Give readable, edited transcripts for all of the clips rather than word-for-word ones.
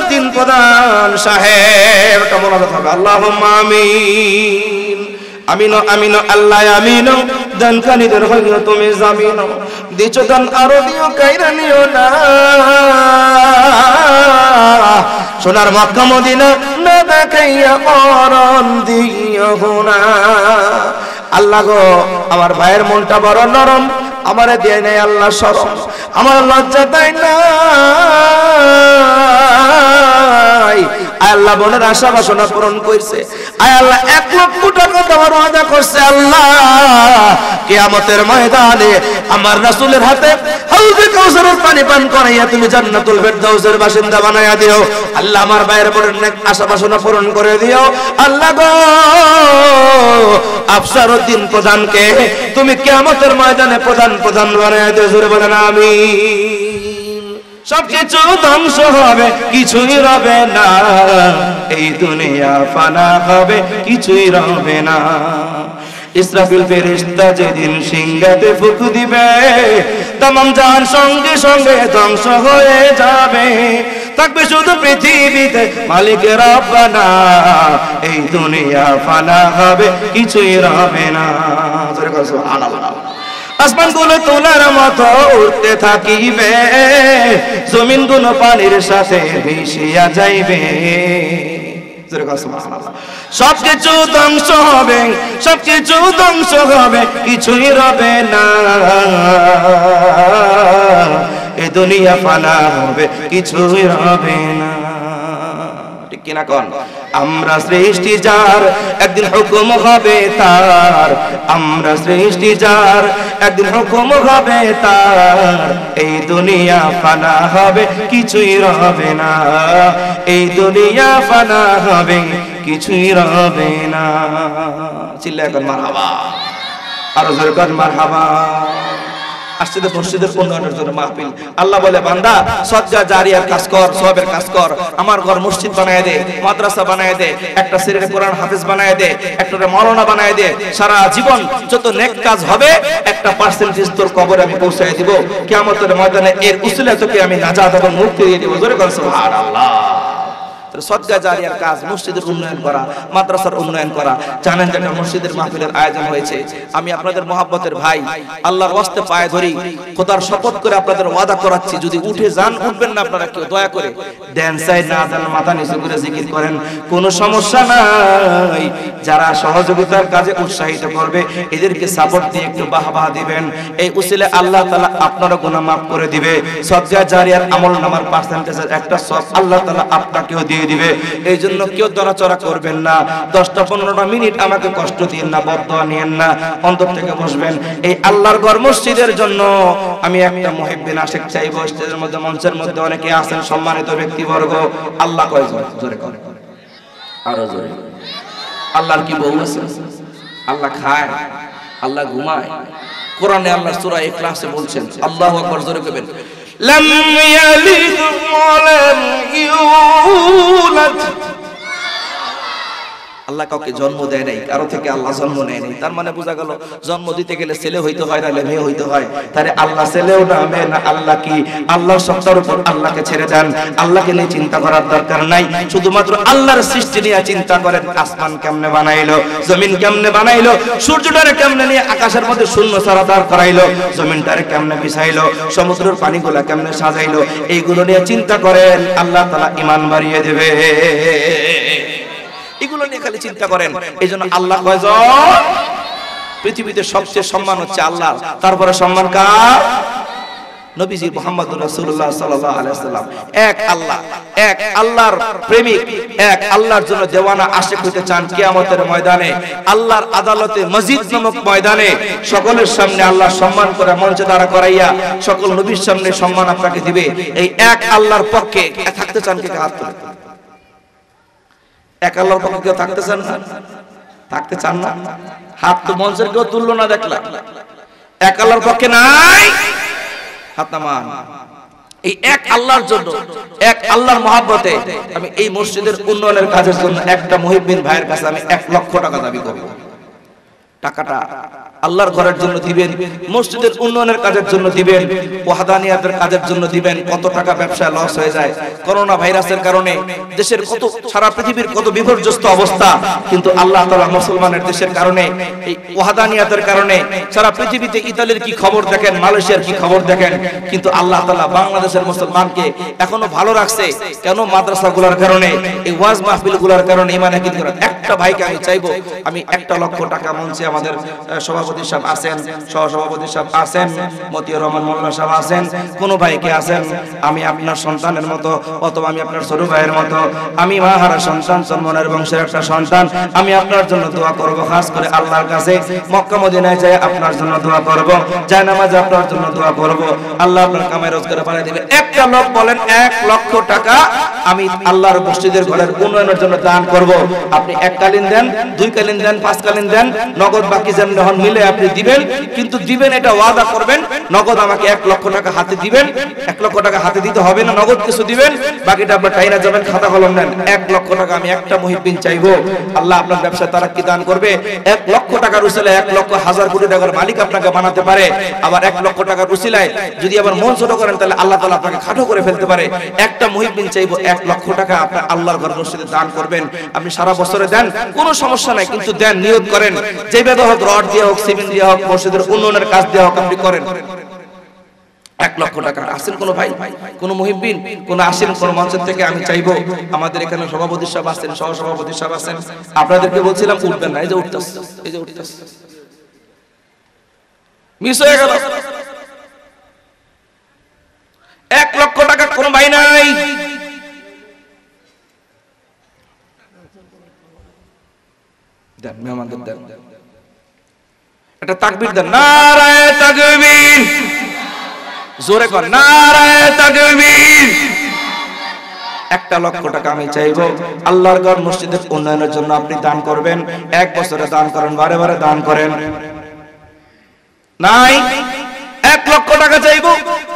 আফসারউদ্দিন প্রধান সাহেব কেমন হবে আল্লাহুম্মা আমিন আমিনো আমিনো আল্লাহ আমিনো দান কানিদের হইও তুমি জামিনো দিছো দান আরো দিও কাইরা নিও না সোনার মক্কা মদিনা না দেখাইয়া মরণ দিও না আল্লাহ গো আমার ভাইয়ের মনটা বড় নরম আমারে দিয়ে নাই আল্লাহ শরম আমার লজ্জা তাই না আল্লাহ বোনের আশা বাসনা পূরণ করেছে আয় আল্লাহ 1 লক্ষ টাকা দেওয়ার ওয়াদা করছে আল্লাহ কিয়ামতের ময়দানে আমার রাসূলের হাতে হাউজে কাউসারের পানি পান করাইয়া তুমি জান্নাতুল ফেরদাউসের বাসিন্দা বানাইয়া দিও আল্লাহ আমার ভাইয়ের বোনের নেক আশা বাসনা পূরণ করে দিও আল্লাহ গো আফসারউদ্দিন প্রধানকে তুমি কিয়ামতের ময়দানে প্রধান বানাইয়া দিও জোরে বলেন আমিন সবকিছু ধ্বংস হবে কিছুই রবে না এই দুনিয়া ফানা হবে কিছুই রবে না ইসরাফিল ফেরেশতা যেদিন সিংহাতে ফুঁক দিবে तमाम জাহান সঙ্গে সঙ্গে ধ্বংস হয়ে যাবে থাকবে শুধু পৃথিবীতে মালিক রব্বানা এই দুনিয়া ফানা হবে কিছুই রবে না জোরে বলো সুবহানাল্লাহ আসমান গুলো তোলার মতো উঠতে থাকিবে জমিন গুলো পানির সাথে ভেসিয়া যাইবে সবকিছু ধ্বংস হবে সবকিছু ধ্বংস হবে কিছুই রবে না এই দুনিয়া ফানা হবে কিছুই রবে না ঠিক কিনা কোন আমরা সৃষ্টি যার একদিন হুকুম হবে তার আমরা সৃষ্টি যার একদিন হুকুম হবে তার এই দুনিয়া ফানা হবে কিছুই রবে না এই দুনিয়া ফানা হবে কিছুই রবে না চিল্লায় কোন মারহাবা আর জোরে কোন মারহাবা আসলে মসজিদের উন্নয়নের জন্য মাহফিল আল্লাহ বলে বান্দা সদকা জারিয়ার কাজ কর সওয়াবের কাজ কর আমার ঘর মসজিদ বানায় দে মাদ্রাসা বানায় দে একটা ছেলের কোরআন হাফেজ বানায় দে একটা মাওলানা বানায় দে সারা জীবন যত নেক কাজ হবে একটা পার্সেন্টেজ তোর কবরে আমি পৌঁছায় দিব কিয়ামতের ময়দানে এর উসিলায় তোকে আমি নাজাত এবং মুক্তি দিয়ে দেব জোরে বল সুবহানাল্লাহ সদকা জারিয়ার কাজ মসজিদের উন্নয়ন করা মাদ্রাসার উন্নয়ন করা জানেন যে মসজিদের মাহফিলের আয়োজন হয়েছে আমি আপনাদের মহব্বতের ভাই আল্লাহর ওয়াস্তে পায়ে ধরি খোদার শপথ করে আপনাদের ওয়াদা করাচ্ছি যদি উঠে যান উঠবেন না আপনারা কেউ দয়া করে দেন চাই না দেন মাথা নিচু করে জিকির করেন কোনো সমস্যা নাই যারা সহযোগিতার কাজে উৎসাহিত করবে এদেরকে সাপোর্ট দিয়ে একটু বাহবা দিবেন এই উসিলে আল্লাহ তাআলা আপনার গুনাহ maaf করে দিবে সদকা জারিয়ার আমলনামার পার্সেন্টেজের একটা সব আল্লাহ তাআলা আপনাকেও দিয়ে দিবে এইজন্য কেউ দরাচরা করবেন না 10টা 15টা মিনিট আমাকে কষ্ট দিয়েন না বদদোয়া নিয়েন না অন্তর থেকে বসবেন এই আল্লাহর ঘর মসজিদের জন্য আমি একটা মুহিব্বিন আশিক চাইবো স্টেজের মধ্যে মঞ্চের মধ্যে অনেকে আছেন সম্মানিত ব্যক্তিবর্গ আল্লাহ কয়জন জোরে করে আরো জোরে আল্লাহর কি বউ আছে আল্লাহ খায় আল্লাহ ঘুমায় কোরআনে আল্লাহ সূরা ইখলাসে বলছেন আল্লাহু আকবার জোরে কইবেন لم يلد ولم يولد আল্লাহ কাউকে জন্ম দেয় নাই কারো থেকে আল্লাহ জন্ম নেয় নাই তার মানে বোঝা গেল জন্ম দিতে গেলে ছেলে হইতে হয় না মেয়ে হইতে হয় তারে আল্লাহ ছেলেও না মেয়ে না আল্লাহ কি আল্লাহর সত্তার উপর আল্লাহকে ছেড়ে দেন আল্লাহকে নিয়ে চিন্তা করার দরকার নাই শুধুমাত্র আল্লাহর সৃষ্টি নিয়ে চিন্তা করেন আসমান কেমনে বানাইলো জমিন কেমনে বানাইলো সূর্যটারে কেমনে নিয়ে আকাশের মধ্যে শূন্য ছাড়া দাঁড় করাইলো জমিনটারে কেমনে বিছাইলো সমুদ্রের পানিগুলা কেমনে সাজাইলো এইগুলো নিয়ে চিন্তা করেন আল্লাহ তাআলা ঈমান বাড়িয়ে দেবে এগুলো নিয়ে খালি চিন্তা করেন এইজন্য আল্লাহ কয়জন পৃথিবীতে সবচেয়ে সম্মান হচ্ছে আল্লাহ তারপরে সম্মান কার নবীজি মুহাম্মদুর রাসূলুল্লাহ সাল্লাল্লাহু আলাইহি ওয়াসাল্লাম এক আল্লাহর প্রেমিক এক আল্লাহর জন্য দেওয়ানা আশিক হতে চান কিয়ামতের ময়দানে আল্লাহর আদালতে মসজিদ নামক ময়দানে সকলের সামনে আল্লাহ সম্মান করে মঞ্চে দাঁড়া করাইয়া সকল নবীর সামনে সম্মান আপনাকে দিবে এই এক আল্লাহর পক্ষে থাকতে চান কে হাত তুলে এক আল্লাহর পক্ষে কেউ থাকতে চান না থাকতে চান না হাত তো মঞ্চের কেউ তুললো না দেখলাম এক আল্লাহর পক্ষে নাই হাত নামান এই এক আল্লাহর জন্য এক আল্লাহর মহব্বতে আমি এই মসজিদের উন্নয়নের কাজের জন্য একটা মুহিব্বিন ভাইয়ের কাছে আমি 1 লক্ষ টাকা দাবি করব টাকাটা আল্লাহর ঘরের জন্য দিবেন, মসজিদের উন্নয়নের কাজের জন্য দিবেন, ওয়াহদানিয়াতের কাজের জন্য দিবেন। কত টাকা ব্যবসায় লস হয়ে যায় করোনা ভাইরাসের কারণে, দেশের কত, সারা পৃথিবীর কত বিপর্যস্ত অবস্থা, কিন্তু আল্লাহ তাআলা মুসলমানের দেশের কারণে, এই ওয়াহদানিয়াতের কারণে সারা পৃথিবীতে ইতালির কি খবর দেখেন, মালয়েশিয়ার কি খবর দেখেন, কিন্তু আল্লাহ তাআলা বাংলাদেশের মুসলমানকে এখনো ভালো রাখছে। কেন? মাদ্রাসাগুলোর কারণে, এই ওয়াজ মাহফিলগুলোর কারণে, ইমান একীত করার। একটা ভাইকে আমি চাইবো, আমি 1 লক্ষ টাকা মঞ্চে আমাদের সভাপতি সাহেব আছেন, সহসভাপতি সাহেব আছেন, মতিউর রহমান মোল্লা সাহেব আছেন, কোন ভাইকে আছেন, আমি আপনার সন্তানের মতো অথবা আমি আপনার ছোট ভাইয়ের মতো, আমি মাহারা সন্তান, সলমনের বংশের একটা সন্তান, আমি আপনার জন্য দোয়া করব। খাস করে আল্লাহর কাছে মক্কা মদিনায় যায় আপনার জন্য দোয়া করব, যায় নামাজে আপনার জন্য দোয়া করব। আল্লাহ আপনার কামাই রোজগার বাড়িয়ে দিবে। একটা লোক বলেন 1 লক্ষ টাকা আমি আল্লাহর মসজিদের ঘরের উন্নয়নের জন্য দান করব। আপনি 1 কালীন দেন, 2 কালীন দেন, 5 কালীন দেন, নগদ বাকি যখন মিলে আপনি দিবেন, কিন্তু দিবেন এটা ওয়াদা করবেন, নগদ আমাকে 1 লক্ষ টাকা হাতে দিবেন। 1 লক্ষ টাকা হাতে দিতে হবে না, নগদ কিছু দিবেন, বাকিটা আপনার টাইনা যাবেন, খাতা কলম নেন। 1 লক্ষ টাকা আমি একটা মুহিব্বিন চাইবো, আল্লাহ আপনার ব্যবসা তারাক্কি দান করবে। 1 লক্ষ টাকার উসিলে 1 লক্ষ হাজার কোটি টাকার মালিক আপনাকে বানাতে পারে। আবার 1 লক্ষ টাকার উসিলায় যদি আবার মন ছোট করেন, তাহলে আল্লাহ তাআলা আপনাকে খাটো করে ফেলতে পারে। একটা মুহিব্বিন চাইবো 1 লক্ষ টাকা আপনার আল্লাহর ঘর মসজিদে দান করবেন। আপনি সারা বছরে দেন, কোনো সমস্যা নাই, কিন্তু দেন, নিয়ত করেন, যেভাবে হোক, রড দিয়ে হোক, সিমেন্ট দিয়ে হোক, মসজিদের উন্নয়নের কাজ দিয়ে হোক, আপনি করেন। 1 লক্ষ টাকা আসেন কোন ভাই, কোন মুহিব্বিন, কোন আসেন কোন মঞ্চের থেকে, আমি চাইবো আমাদের এখানে সভাপতি সাহেব আছেন, সহসভাপতি সাহেব আছেন, আপনাদেরকে বলছিলাম উঠবেন না, এই যে উঠতেছে, এই যে উঠতেছে, মিস হয়ে গেল। 1 লক্ষ টাকা কোন ভাই নাই, দেন মেহমানদের দেন, এটা তাকবীর দেন, নারায়ে তাকবীর, জোরে কর নারায়ে তাকবীর। 1 লক্ষ টাকা আমি চাইবো আল্লাহর ঘর মসজিদের উন্নয়নের জন্য আপনি দান করবেন। 1 বছরে দান করেন, বারে বারে দান করেন, নাই 1 লক্ষ টাকা চাইবো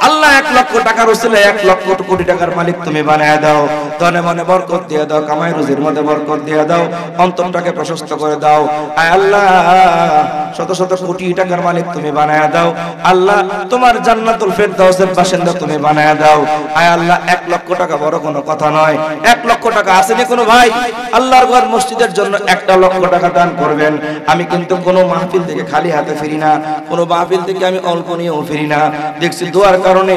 আল্লাহ 1 লক্ষ টাকার উসিলায় 1 লক্ষ কোটি টাকার মালিক তুমি বানায় দাও। ধনে মনে বরকত দিয়ে দাও, কামাই রুজির মধ্যে বরকত দিয়ে দাও, অন্তরটাকে প্রশস্ত করে দাও। আয় আল্লাহ শত শত কোটি টাকার মালিক তুমি বানায় দাও। আল্লাহ তোমার জান্নাতুল ফেরদাউসের বাসিন্দা তুমি বানায় দাও। আয় আল্লাহ 1 লক্ষ টাকা বড় কোনো কথা নয়। 1 লক্ষ টাকা আসেনি কোনো ভাই আল্লাহর ঘর মসজিদের জন্য 1 লক্ষ টাকা দান করবেন। আমি কিন্তু কোনো মাহফিল থেকে খালি হাতে ফিরি না, কোনো মাহফিল থেকে আমি অল্প নিয়েও ফিরি না। দেখছি দোয়ার কারণে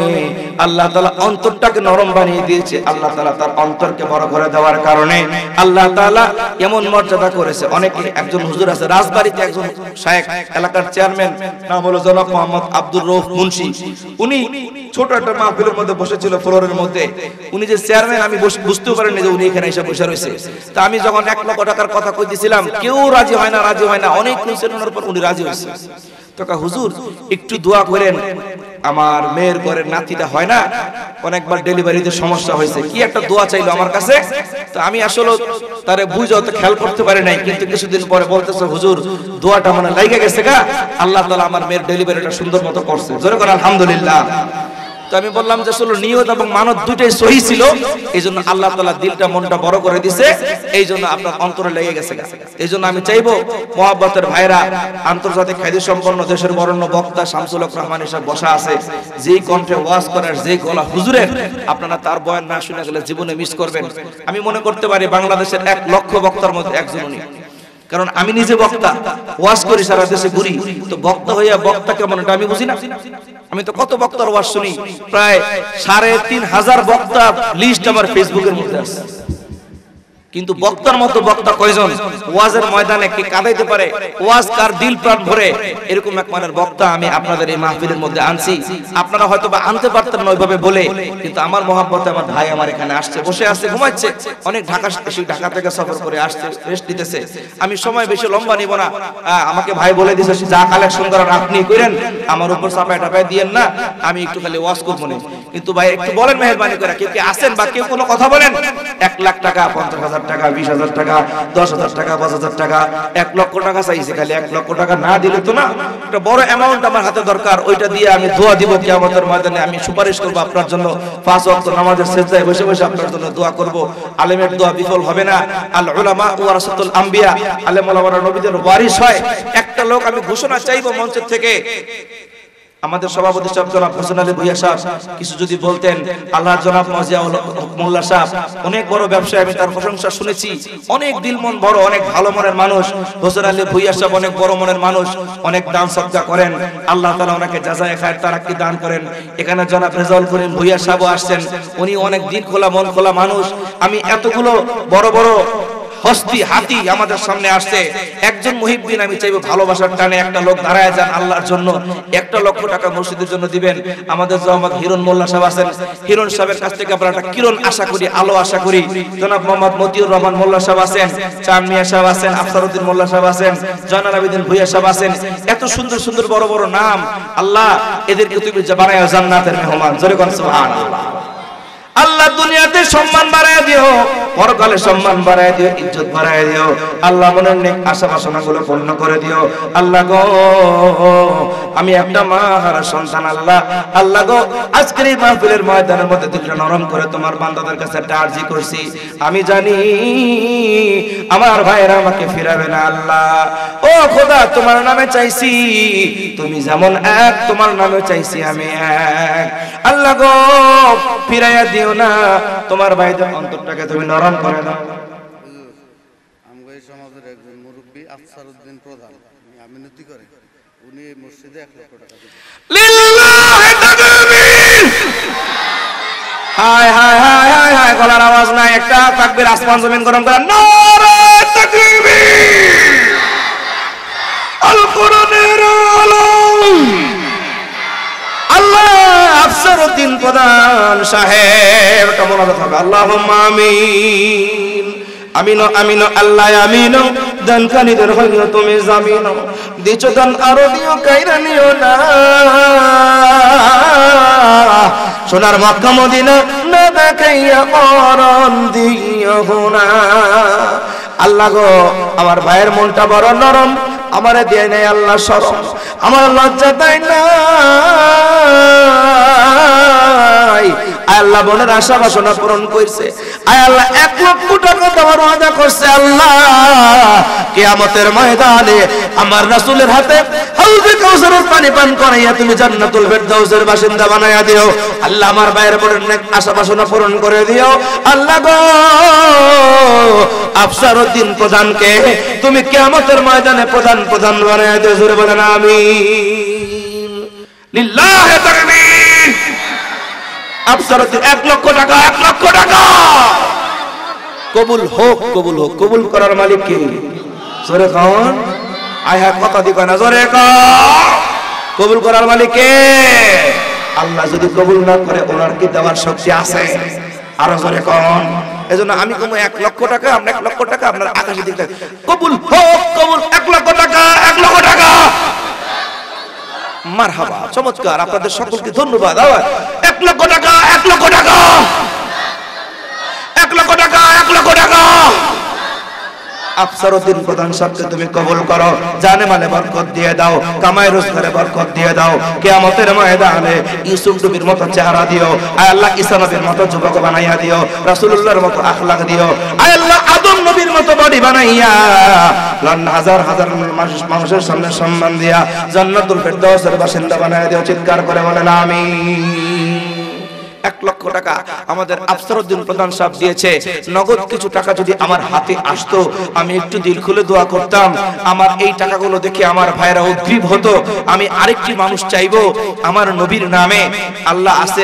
আল্লাহ তাআলা অন্তরটাকে নরম বানিয়ে দিয়েছে। আল্লাহ তাআলা তার অন্তরকে বড় করে দেওয়ার কারণে আল্লাহ তাআলা এমন মর্যাদা করেছে। অনেকে, একজন হুজুর আছে রাজবাড়িতে, একজন শায়েখ, এলাকার চেয়ারম্যান, নাম হলো জনাব মোহাম্মদ আব্দুর রউফ মুন্সি। উনি ছোট একটা মাহফিলের মধ্যে বসেছিল ফ্লোরের মধ্যে। উনি যে চেয়ারম্যান আমি বুঝতেও পারিনি যে উনি এখানে এসে বসে রয়েছে। তা আমি যখন 1 লক্ষ টাকার কথা কইতেছিলাম, কেউ রাজি হয় না, রাজি হয় না, অনেক কনসেশনের পর উনি রাজি হয়েছে। তো হুজুর একটু দোয়া করেন, আমার মেয়ের ঘরের নাতিটা হয় না, অনেকবার ডেলিভারিতে সমস্যা হয়েছে, কি একটা দোয়া চাইলো আমার কাছে। তো আমি আসলে তারে বুঝাও তো খেয়াল করতে পারি নাই, কিন্তু কিছুদিন পরে বলতেছে হুজুর দোয়াটা মনে লাগে গেছে গা, আল্লাহ তাআলা আমার মেয়ের ডেলিভারিটা সুন্দর মতো করছে, জোরে করে আলহামদুলিল্লাহ। তো আমি বললাম যে আসলে নিয়ত এবং মানত দুইটাই সহি ছিল, এইজন্য আল্লাহ তাআলা দিলটা মনটা বড় করে দিয়েছে, এইজন্য আপনার অন্তরে লেগে গেছে। এইজন্য আমি চাইবো মহব্বতের ভাইরা, আন্তর্জাতিক খ্যাতি সম্পন্ন দেশের বরেণ্য বক্তা শামসুল হক রহমান সাহেব বসা আছে, যেই কণ্ঠে ওয়াজ করার যে গলা হুজুরের, আপনারা তার বয়ান না শুনে গেলে জীবনে মিস করবেন। আমি মনে করতে পারি বাংলাদেশের 1 লক্ষ বক্তার মধ্যে একজন উনি। কারণ আমি নিজে বক্তা, ওয়াজ করি, সারা দেশে ঘুরি, তো বক্তা হইয়া বক্তা কেমন এটা আমি বুঝি না। আমি তো কত বক্তার ওয়াজ শুনি, প্রায় 3500 বক্তা লিস্ট আমার ফেসবুকের মধ্যে আছে, কিন্তু বক্তার মতো বক্তা কয়জন? ওয়াজের ময়দানে কে কাঁদাইতে পারে, ওয়াজ কার দিল প্রাণ ভরে, এরকম এক মানের বক্তা আমি আপনাদের এই মাহফিলের মধ্যে আনছি। আপনারা হয়তো বা আনতে পারতেন না ওইভাবে বলে, কিন্তু আমার মহব্বতে আমার ভাই আমার এখানে আসছে, বসে আছে, ঘুমাচ্ছে, অনেক ঢাকা থেকে সফর করে আসছে, রেস্ট নিতেছে। আমি সময় বেশি লম্বা নিব না, আমাকে ভাই বলে দিয়েছে যা কালেকশন করার আপনি করেন, আমার উপর চাপায় টাপায় দিয়েন না, আমি একটু খালি ওয়াজ করবো না। কিন্তু ভাই একটু বলেন মেহেরবানি করে, কেউ কি আছেন বা কেউ কোনো কথা বলেন? 1 লাখ টাকা, 50,000 টাকা, 20,000 টাকা, 10,000 টাকা, 5,000 টাকা, 1 লক্ষ টাকা চাইছে, খালি 1 লক্ষ টাকা না দিলে তো না, একটা বড় অ্যামাউন্ট আমার হাতে দরকার, ওইটা দিয়ে আমি দোয়া দিব কিয়ামতের ময়দানে, আমি সুপারিশ করব আপনার জন্য, 5 ওয়াক্ত নামাজের সিজদায় বসে বসে আপনার জন্য দোয়া করব। আলেমের দোয়া বিফল হবে না। আল উলামা ওয়ারাসাতুল আম্বিয়া, আলেম ওলামারা নবীদের ওয়ারিস হয়। একটা লোক আমি ঘোষণা চাইবো মঞ্চের থেকে, আমাদের সভাপতি সাহেব জনাব হোসেন আলী ভূঁইয়া সাহেব কিছু যদি বলতেন। আল্লাহর জনাব মাজিয়াউল মোল্লা সাহেব অনেক বড় ব্যবসায়ী, আমি তার প্রশংসা শুনেছি, অনেক দিল মন বড়, অনেক ভালো মনের মানুষ। হোসেন আলী ভূঁইয়া সাহেব অনেক বড় মনের মানুষ, অনেক দান সদকা করেন, আল্লাহ তাআলা ওনাকে জাযায়ে খায়ের তারাক্কি দান করেন। এখানে জনাব রেজাউল করিম ভূঁইয়া সাহেব আসছেন, উনি অনেক দিল খোলা মন খোলা মানুষ। আমি এতগুলো বড় বড় হস্তি হাতি আমাদের সামনে আসছে, একজন মুহিব্বিন আমি চাইবো ভালোবাসার টানে একটা লোক দাঁড়ায় যান আল্লাহর জন্য, 1 লক্ষ টাকা মসজিদের জন্য দিবেন। আমাদের জনাব হিরণ মোল্লা সাহেব আছেন, হিরণ সাহেবের কাছ থেকে আমরা একটা কিরণ আশা করি, আলো আশা করি। জনাব মোহাম্মদ মতিউর রহমান মোল্লা সাহেব আছেন, চাঁদ মিয়া সাহেব আছেন, আফসারউদ্দিন মোল্লা সাহেব আছেন, জয়নাল আবেদিন ভূঁইয়া সাহেব আছেন। এত সুন্দর সুন্দর বড় বড় নাম, আল্লাহ এদেরকে তুমি বানায় জান্নাতের মেহমান। জোরে কোন সুবহানাল্লাহ। আল্লাহ দুনিয়াতে সম্মান বাড়ায় দিও, পরকালে সম্মান বাড়ায় দিও, ইজ্জত বাড়ায় দিও। আল্লাহ মনের নেক আশা বাসনাগুলো পূর্ণ করে দিও। আল্লাহ গো, আমি একটা মা হারা সন্তান, আল্লাহ গো, আজকের এই মাহফিলের ময়দানের মধ্যে দিলটা নরম করে তোমার বান্দাদের কাছে একটা আরজি করছি। আমি জানি আমার ভাইয়েরা আমাকে ফিরাবে না। আল্লাহ ও খোদা, তোমার নামে চাইছি, তুমি যেমন এক, তোমার নামে চাইছি আমি এক। আল্লাহ গো, ফিরাইয়া দিও না, তোমার ভাইদের অন্তরটাকে তুমি নরম করে দাও। আমগো এই সমাজের একজন মুরব্বী আফসারউদ্দিন প্রধান মিনতি করে, উনি এই মসজিদে 1 লক্ষ টাকা দিবেন। লিল্লাহি তাকবীর, হায় হায় হায় হায় হায়, গলার আওয়াজ নাই, একটা তাকবীর, আসমান জমিন গরম করে নারে তাকবীর। আল কোরআনের আলম আল্লাহ আফসারউদ্দিন প্রধান সাহেব কেমন হবে? আল্লাহুম্মা আমিন। আমিনো আমিনো আল্লাহ আমিনো, দান কানিদের হইও তুমি জামিনো, দিছো দান আরো দিও কাইরা নিও না। সোনার মক্কা মদিনা না দেখাইয়া মরণ দিও না। আল্লাহ গো, আমার ভাইয়ের মনটা বড় নরম, আমারে দিয়ে নেই আল্লাহ শরম, আমার লজ্জা তাই না। আল্লাহ মনের আশা বাসনা পূরণ করছে। আয় আল্লাহ 1 লক্ষ টাকা দেওয়ার ওয়াদা করছে। আল্লাহ কিয়ামতের ময়দানে আমার রাসূলের হাতে হাউজে কাউসারের পানি পান করাইয়া তুমি জান্নাতুল ফেরদাউসের বাসিন্দা বানাইয়া দিও। আল্লাহ আমার ভাইয়ের মনের নেক আশা বাসনা পূরণ করে দিও। আল্লাহ গো, আফসারউদ্দিন প্রধানকে তুমি কিয়ামতের ময়দানে প্রধান বানাইয়া দিও। জোরে বলেন আমিন। লিল্লাহি তাকবীর। আফসারউদ্দিন 1 লক্ষ টাকা, 1 লক্ষ টাকা কবুল হোক, কবুল হোক। কবুল করার মালিক কে? জোরে কোন? আয় হ্যাঁ, কথা দি কয় না, জোরে কর। কবুল করার মালিক কে? আল্লাহ যদি কবুল না করে ওনার কি দেওয়ার শক্তি আছে? আরো জোরে কোন? এজন্য আমি কম 1 লক্ষ টাকা, আমরা 1 লক্ষ টাকা আপনার আকাশের দিকে কবুল হোক, কবুল। 1 লক্ষ টাকা, 1 লক্ষ টাকা। মারহাবা, চমৎকার, আপনাদের সকলকে ধন্যবাদ। 1 লক্ষ টাকা, 1 লক্ষ টাকা, 1 লক্ষ টাকা, 1 লক্ষ টাকা। আফসারউদ্দিন প্রধান সাহেবকে তুমি কবুল করো, জানে মালে বরকত দিয়ে দাও, কামাই রোজগারে বরকত দিয়ে দাও। কিয়ামতের ময়দানে ইউসুফ নবীর মতো চেহারা দিও। আয় আল্লাহ, ঈসা নবীর মতো যুবক বানাইয়া দিও, রাসূলুল্লাহর মতো আখলাক দিও। আয় আল্লাহ, আদম নবীর মতো বডি বানাইয়া হাজার হাজার মানুষের সামনে সম্মান দিয়া জান্নাতুল ফেরদাউসের বাসিন্দা বানাইয়া দিও। চিৎকার করে বলেন আমিন। 1 লক্ষ টাকা আমাদের আফসারউদ্দিন প্রধান সাহেব দিয়েছে। নগদ কিছু টাকা যদি আমার হাতে আসতো, আমি একটু দিল খুলে দোয়া করতাম। আমার এই টাকাগুলো দেখে আমার ভাইরা উদ্গ্রীব হতো। আমি আরেকটি মানুষ চাইবো আমার নবীর নামে। আল্লাহ আছে,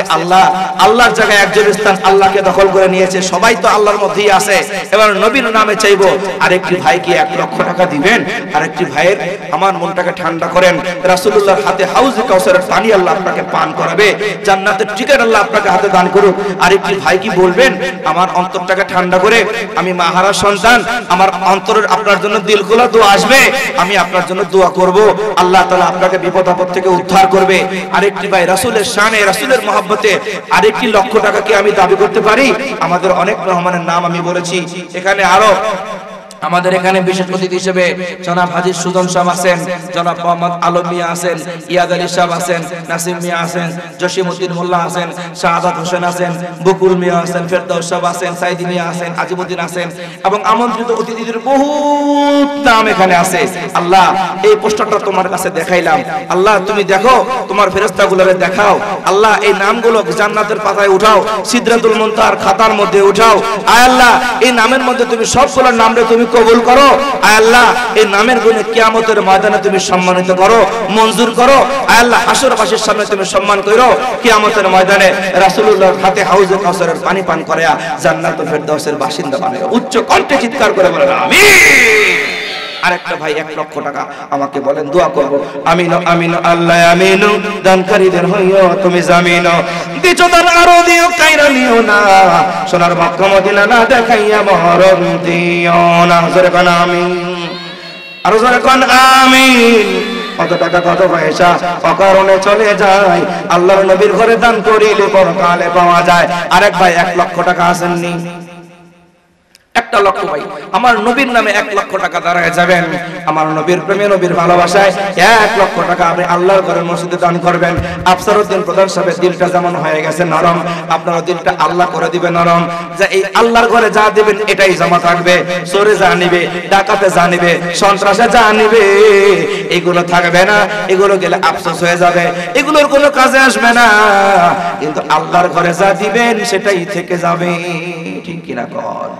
আল্লাহর জায়গায় একজন স্থান আল্লাহকে দখল করে নিয়েছে। সবাই তো আল্লাহর মধ্যেই আছে, এবার নবীর নামে চাইবো। আরেকটি ভাইকে 1 লক্ষ টাকা দিবেন। আরেকটি ভাইয়ের আমার মনটাকে ঠান্ডা করেন। রাসূলুল্লাহর হাতে হাউজে কাউসারের পানি আল্লাহ আপনাকে পান করাবে, জান্নাতের টিকিট আল্লাহ আপনাকে আপনাকে হাতে দান করুক। আরেকটি ভাই কি বলবেন আমার অন্তরটাকে ঠান্ডা করে, আমি মাহারা সন্তান, আমার অন্তরের আপনার জন্য দিল খোলা দোয়া আসবে, আমি আপনার জন্য দোয়া করব, আল্লাহ তাআলা আপনাকে বিপদ আপদ থেকে উদ্ধার করবে। আরেকটি ভাই রাসূলের শানে, রাসূলের মহব্বতে আরেকটি লক্ষ টাকা কি আমি দাবি করতে পারি? আমাদের অনেক মেহমানের নাম আমি বলেছি, এখানে আরো আমাদের এখানে বিশেষ অতিথি হিসেবে জনাব হাজী সুজন সাহেব আছেন, জনাব মোহাম্মদ আলম মিয়া আছেন, ইয়াদ আলী সাহেব আছেন, নাসিম মিয়া আছেন, জসিমউদ্দিন মোল্লা আছেন, শাহাদাত হোসেন আছেন, বকুল মিয়া আছেন, ফেরদৌস সাহেব আছেন, সাইদি মিয়া আছেন, আজিমউদ্দিন আছেন এবং আমন্ত্রিত অতিথিদের বহুত নাম এখানে আছে। আল্লাহ এই পোস্টারটা তোমার কাছে দেখাইলাম, আল্লাহ তুমি দেখো, তোমার ফেরেশতাগুলোরে দেখাও, আল্লাহ এই নামগুলো জান্নাতের পাতায় উঠাও, সিদরাতুল মুনতাহার খাতার মধ্যে উঠাও। আয় আল্লাহ এই নামের মধ্যে তুমি সবগুলোর নামরে তুমি কবুল করো। আয় আল্লাহ এই নামের গুণে কিয়ামতের ময়দানে তুমি সম্মানিত করো, মঞ্জুর করো। আয় আল্লাহ হাসরবাসীর সামনে তুমি সম্মান করো, কিয়ামতের ময়দানে রাসূলুল্লাহর হাতে হাউজে কাউসারের পানি পান করায়া জান্নাতুল ফেরদাউসের বাসিন্দা বানায়। উচ্চ কণ্ঠে চিৎকার করে বলেন আমিন। আরেকটা ভাই 1 লক্ষ টাকা আমাকে বলেন দোয়া করব, আমিন আমিন আল্লাহ আমিন, দানকারীদের হইও তুমি জামিন, দিছো দান আরো দিও কাইরা নিও না, সোনার মক্কা মদিনা না দেখাইয়া মহরম দিও না। জোরে কোন আমিন, আরো জোরে কোন আমিন। কত টাকা কত পয়সা অকারণে চলে যায়, আল্লাহর নবীর ঘরে দান করিলে পরকালে পাওয়া যায়। আরেক ভাই 1 লক্ষ টাকা আসেননি, 1 লক্ষ ভাই আমার নবীর নামে 1 লক্ষ টাকা দাঁড়ায় যাবেন, আমার নবীর প্রেমে নবীর ভালোবাসায় 1 লক্ষ টাকা আপনি আল্লাহর ঘরের মসজিদে দান করবেন। আফসারউদ্দিন প্রধান সাহেবের দিলটা যেমন হয়ে গেছে নরম, আপনার দিলটা আল্লাহ করে দিবে নরম, যে এই আল্লাহর ঘরে যা দিবেন এটাই জমা থাকবে। চোরে যা নিবে, ডাকাতে যা নিবে, সন্ত্রাসে যা নিবে, এগুলো থাকবে না, এগুলো গেলে আফসোস হয়ে যাবে, এগুলোর কোনো কাজে আসবে না, কিন্তু আল্লাহর ঘরে যা দিবেন সেটাই থেকে যাবে। ঠিক কিনা কর?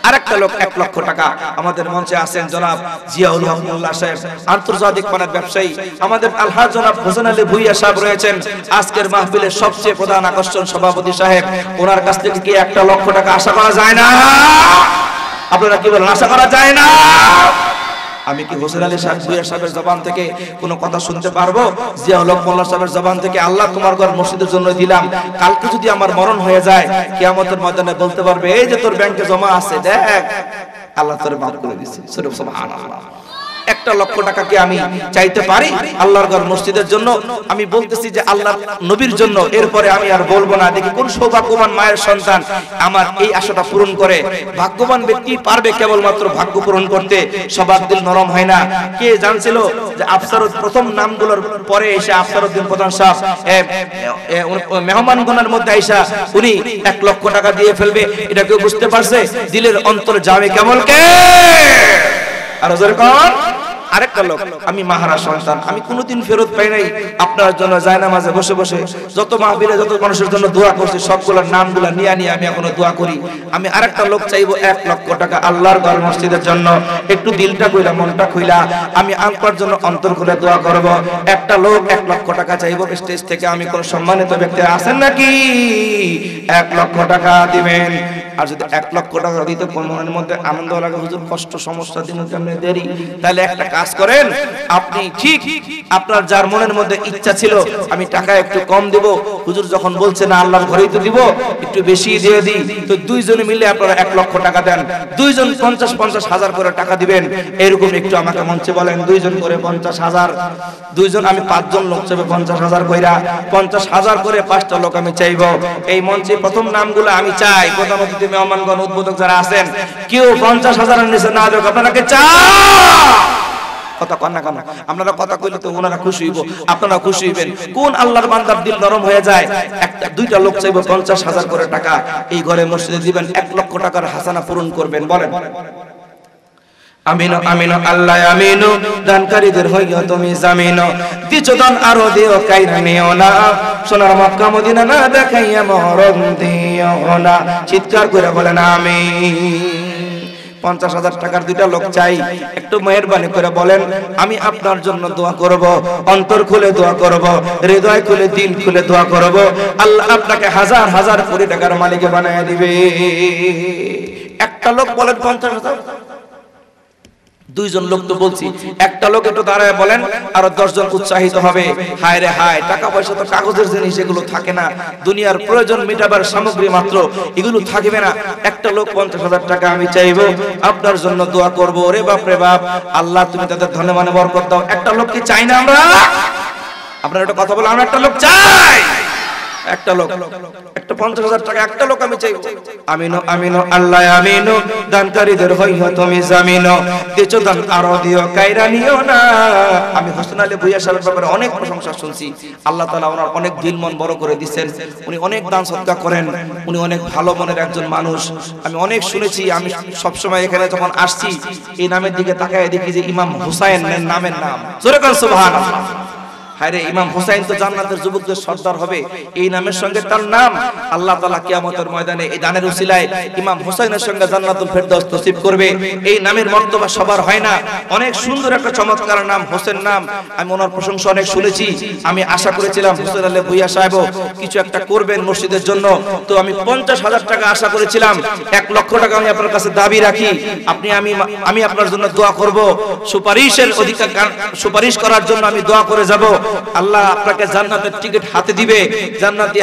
আরেকটা লোক 1 লক্ষ টাকা আমাদের মঞ্চে আছেন জনাব জিয়াউল হক মোল্লা সাহেব, আন্তর্জাতিক মানের ব্যবসায়ী। আমাদের আলহাজ জনাব হোসেন আলী ভুইয়া সাহেব রয়েছেন, আজকের মাহফিলের সবচেয়ে প্রধান আকর্ষণ সভাপতি সাহেব। ওনার কাছ থেকে কি 1 লক্ষ টাকা আশা করা যায় না? আপনারা কি বলেন, আশা করা যায় না? আমি কি হোসেন আলী সাহেব ভুইয়া সাহেবের জবান থেকে কোনো কথা শুনতে পারবো? জিয়াউল হক মোল্লা সাহেবের জবান থেকে আল্লাহ তোমার ঘর মসজিদের জন্য দিলাম, কালকে যদি আমার মরণ হয়ে যায় কিয়ামতের ময়দানে বলতে পারবে এই যে তোর ব্যাংকে জমা আছে, দেখ আল্লাহ তোরে মাফ করে দিয়েছে। সুবহানাল্লাহ। 1 লক্ষ টাকা কি আমি চাইতে পারি আল্লাহর ঘর মসজিদের জন্য? আমি বলতেছি যে আল্লাহর নবীর জন্য, এরপরে আমি আর বলবো না। দেখি কোন সৌভাগ্যবান মায়ের সন্তান আমার এই আশাটা পূরণ করে। ভাগ্যবান ব্যক্তি পারবে কেবলমাত্র ভাগ্য পূরণ করতে, সবার দিল নরম হয় না। কে জানছিল যে আফসারুদ প্রথম নামগুলোর পরে এসে আফসারউদ্দিন প্রধান সাহেব মেহমানগণের মধ্যে আইসা উনি 1 লক্ষ টাকা দিয়ে ফেলবে, এটা কেউ বুঝতে পারছে? দিলের অন্তরে যাবে কেমন কে? আর যেরকম আরেকটা লোক, আমি মাহারা সন্তান, আমি কোনোদিন ফেরত পাই নাই আপনার জন্য জায়নামাজে বসে বসে যত মাহফিলে যত মানুষের জন্য দোয়া করছি সবগুলোর নামগুলা নিয়ে নিয়ে আমি এখনো দোয়া করি। আমি আরেকটা লোক চাইবো 1 লক্ষ টাকা আল্লাহর ঘর মসজিদের জন্য, একটু দিলটা কইলা মনটা কইলা আমি আপনার জন্য অন্তর খুলে দোয়া করব। একটা লোক 1 লক্ষ টাকা চাইবো, স্টেজ থেকে আমি কোন সম্মানিত ব্যক্তি আছেন নাকি 1 লক্ষ টাকা দিবেন? আর যদি 1 লক্ষ টাকা দিতে কোন মনের মধ্যে আনন্দ লাগে, হুজুর কষ্ট সমস্যা দিন কেমনে দেরি, তাহলে একটা কাজ করেন, আপনি ঠিক আপনার যার মনের মধ্যে ইচ্ছা ছিল আমি টাকা একটু কম দেব, হুজুর যখন বলছে না আল্লাহর ঘরেই তো দিব একটু বেশি দিয়ে দিই, তো দুইজনে মিলে আপনারা 1 লক্ষ টাকা দেন, দুইজন 50-50 হাজার করে টাকা দিবেন। এরকম একটু আমাকে মঞ্চে বলেন, দুইজন করে 50,000, দুইজন আমি 5 জন লোক চাইবো 50,000 কইরা, 50,000 করে 5টা লোক আমি চাইবো। এই মঞ্চে প্রথম নামগুলো আমি চাই, প্রধান অতিথি মেহমানগণ উদ্বোধক যারা আছেন কেউ 50,000 এর নিচে না দেখ, আপনারা কে চান? কথা কন না কেন? আপনারা কথা কইলে তো ওনারা খুশি হইব, আপনারা খুশি হইবেন। কোন আল্লাহর বান্দার দিল নরম হয়ে যায়? 1-2টা লোক চাইবো 50,000 করে টাকা এই ঘরে মসজিদে দিবেন, 1 লক্ষ টাকার হাসানা পূরণ করবেন। বলেন আমিন আমিন আল্লাহ আমিন, দানকারীদের হইও তুমি জামিন, দিছো দান আরো দিও কাইরা নিও না, সোনার মক্কা মদিনা না দেখাইয়া মহরম দিও না। চিৎকার করে বলেন আমিন। 50,000 টাকার 2টা লোক চাই, একটু মেহেরবানি করে বলেন আমি আপনার জন্য দোয়া করব, অন্তর খুলে দোয়া করব, হৃদয় খুলে দিল খুলে দোয়া করব, আল্লাহ আপনাকে হাজার হাজার কোটি টাকার মালিক বানায় দিবে। একটা লোক বলেন 50,000, দুইজন লোক তো বলছি, একটা লোক একটু দাঁড়ায় বলেন, আর 10 জন উৎসাহিত হবে। হায় রে হায়, টাকা পয়সা তো কাগজের জিনিস, এগুলো থাকে না, দুনিয়ার প্রয়োজন মেটাবার সামগ্রী মাত্র, এগুলো থাকবে না। একটা লোক 50,000 টাকা আমি চাইবো, আপনার জন্য দোয়া করবো। ওরে বাপ রে বাপ, আল্লাহ তুমি তাদের ধনে মানে বরকত দাও। একটা লোক কি চাই না আমরা? আপনারা একটা কথা বলে, আমরা একটা লোক চাই। একটা লোক, একটা 50,000 টাকা একটা লোক আমি চাইবো। আমিনো আমিনো আল্লাহ আমিনো, দানকারীদের হইও তুমি জামিনো, দেচো দান আরো দিও কাইরা নিও না। আমি হোসেন আলী ভূঁইয়া সাহেবের ব্যাপারে অনেক প্রশংসা শুনছি। আল্লাহ তাআলা ওনার অনেক দিল মন বড় করে দিয়েছেন। উনি অনেক দান সদকা করেন, উনি অনেক ভালো মনের একজন মানুষ। আমি অনেক শুনেছি, আমি সবসময় এখানে যখন আসছি এই নামের দিকে তাকায় দেখি যে ইমাম হুসাইন নামের নাম। জোরে বলেন সুবহানাল্লাহ। হায়রে, ইমাম হুসাইন তো জান্নাতের যুবকদের সর্দার হবে, এই নামের সঙ্গে তার নাম। আল্লাহ তাআলা কিয়ামতের ময়দানে এই দানের উসিলায় ইমাম হুসাইনের সঙ্গে জান্নাতুল ফেরদাউস নসিব করবে। এই নামের মর্তবা সবার হয় না। অনেক সুন্দর একটা চমৎকার নাম, হোসেন নাম। আমি ওনার প্রশংসা অনেক শুনেছি। আমি আশা করেছিলাম হোসেন আলী ভূঁইয়া সাহেবও কিছু একটা করবেন মসজিদের জন্য। তো আমি 50,000 টাকা আশা করেছিলাম। 1 লক্ষ টাকা আমি আপনার কাছে দাবি রাখি। আমি আপনার জন্য দোয়া করব, সুপারিশের অধিকার, সুপারিশ করার জন্য আমি দোয়া করে যাব। আল্লাহ আপনাকে জান্নাতের টিকিট হাতে দিবে, জান্নাতি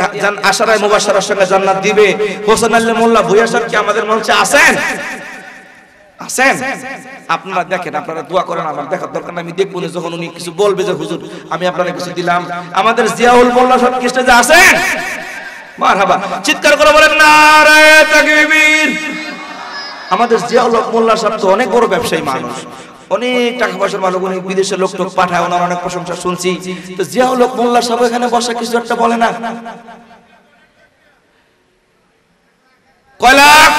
আশারায়ে মুবাশশারার সঙ্গে জান্নাত দিবে। হোসেন আলী মোল্লা ভূঁইয়া সাহেব কি আমাদের মঞ্চে আছেন? আছেন? আপনারা দেখেন, আপনারা দোয়া করেন, আমার দেখার দরকার না। আমি দেখব না যখন উনি কিছু বলবে যে হুজুর আমি আপনাকে কিছু দিলাম। আমাদের জিয়াউল মোল্লা সাহেব কি স্টেজে আছেন? মারহাবা, চিৎকার করে বলেন নারায়ে তাকবীর। আমাদের জিয়াউল মোল্লা সাহেব তো অনেক বড় ব্যবসায়ী মানুষ, অনেক টাকা পয়সার মালিক, উনি বিদেশে লোক টোক পাঠায়, ওনার অনেক প্রশংসা শুনছি। তো জিয়াউল হক মোল্লা সাহেব এখানে বসা কিছু একটা বলে না? কয় লাখ?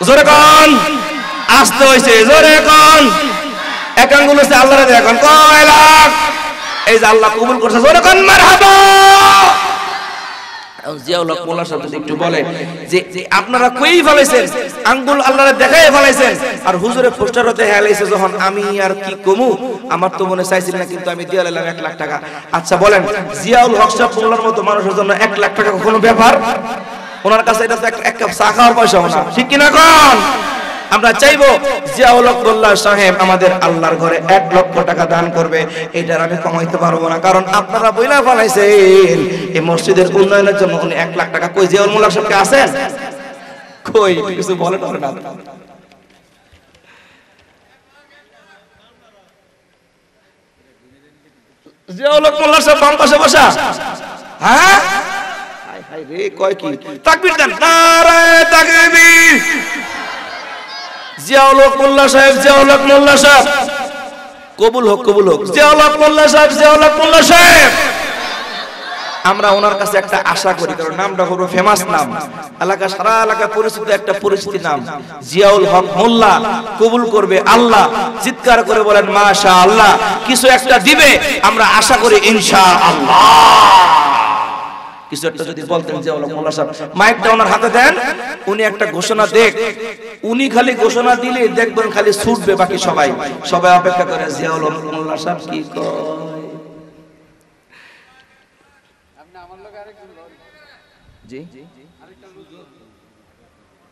জোরে কোন? আসতে হইছে, জোরে কোন? এক আঙ্গুল হচ্ছে আল্লাহরে দেখুন, কয় লাখ? এই যে আল্লাহ কবুল করছে, জোরে কোন মারহাবা। জিয়াউল হক মোল্লা সাহেব একটু বলে যে আপনারা কই ফেলাইছেন, আঙ্গুল আল্লাহরে দেখায় ফেলাইছেন, আর হুজুরে পোস্টারও দেখায় লাইছে। যখন আমি আর কি কমু, আমার তো মনে চাইছিল না, কিন্তু আমি দিয়ে লাইলাম 1 লাখ টাকা। আচ্ছা বলেন, জিয়াউল হক সাহেব মোল্লার মতো মানুষের জন্য 1 লাখ টাকা কোনো ব্যাপার? ওনার কাছে এটা তো এক কাপ চা খাওয়ার পয়সা না, ঠিক কিনা কোন? আমরা চাইবো জিয়াউল হক মোল্লা সাহেব আমাদের আল্লাহর ঘরে 1 লক্ষ টাকা দান করবে। এটার আমি কমাইতে পারবো না, কারণ আপনারা বইলা ফলাইছেন এই মসজিদের উন্নয়নের জন্য উনি 1 লাখ টাকা। কই জিয়াউল মোল্লা সাহেব কে আছেন? কই কিছু বলে না। জিয়াউল হক মোল্লা সাহেব বাম পাশে বসা। হ্যাঁ, হায় হায় রে, কয় কি? তাকবীর দেন, নারায়ে তাকবীর। জিয়াউল হক মোল্লা সাহেব, জিয়াউল হক মোল্লা সাহেব কবুল হোক, কবুল হোক। জিয়াউল হক মোল্লা সাহেব, জিয়াউল হক মোল্লা সাহেব, আমরা ওনার কাছে একটা আশা করি, কারণ নামটা হলো ফেমাস নাম, এলাকা সারা এলাকা পরিচিত একটা পরিচিতি নাম। জিয়াউল হক মোল্লা কবুল করবে আল্লাহ। চিৎকার করে বলেন মাশাআল্লাহ। কিছু একটা দিবে, আমরা আশা করি ইনশাআল্লাহ। কিছু একটা যদি বলতেন জিয়াউল হক মোল্লা সাহেব, মাইকটা ওনার হাতে দেন, উনি একটা ঘোষণা দেখ। উনি খালি ঘোষণা দিলে দেখবেন খালি ছুটবে, বাকি সবাই অপেক্ষা করে জিয়াউল হক মোল্লা সাহেব কি কয়। জি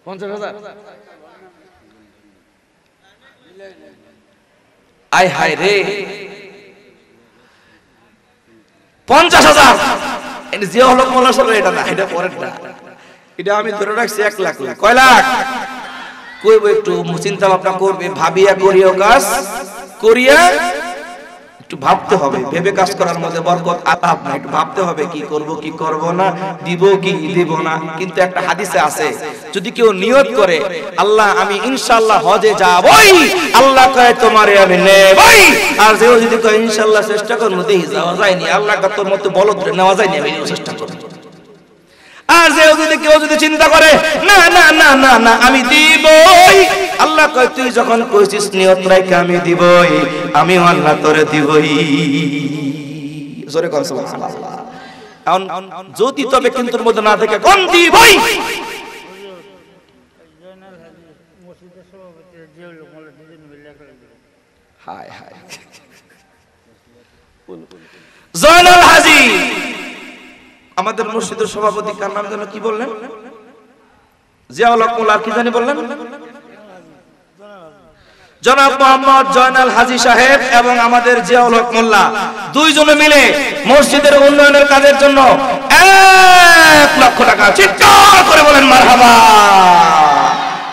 50,000। আয় হায় রে, 50,000। এটা জিয়াউল হক মোল্লা সাহেব, এটা না, এটা পরেরটা। এটা আমি ধরে রাখছি 1 লাখ। কয় লাখ? কইব একটু চিন্তা ভাবনা করবে, ভাবিয়া করিও কাজ করিয়া, একটু ভাবতে হবে। ভেবে কাজ করার মধ্যে বরকত আলাপ না, একটু ভাবতে হবে কি করব কি করব না, দিব কি দেব না। কিন্তু একটা হাদিসে আছে, যদি কেউ নিয়ত করে আল্লাহ আমি ইনশাআল্লাহ হজে যাবই, আল্লাহ কয় তোমারে আমি নেবই। আর যে যদি কয় ইনশাআল্লাহ চেষ্টা করব, দেখি যাওয়া যায়নি, আল্লাহ কয় তোর মত বলদ নেওয়া যায়নি, আমি চেষ্টা করব। আর যে যদি কেউ যদি চিন্তা করে না না না না না আমি দিবই, আল্লাহ কয় তুই যখন কইছিস নিয়ত রাখে আমি দিবই, আমি আল্লাহ তোরে দিবই। জোরে কর সুবহানাল্লাহ। এখন যদি তবে কিন্তুর মধ্যে না থেকে কোন দিবই। হায় হায়, জয়নাল হাজী আমাদের মসজিদের সভাপতি, কার নাম যেন কি বললেন? জিয়াউল হক মোল্লা, কি জানি বললেন? জনাব মোহাম্মদ জয়নাল হাজী সাহেব এবং আমাদের জিয়াউল হক মোল্লা দুইজনে মিলে মসজিদের উন্নয়নের কাজের জন্য 1 লক্ষ টাকা চিৎকার করে বলেন মারহাবা।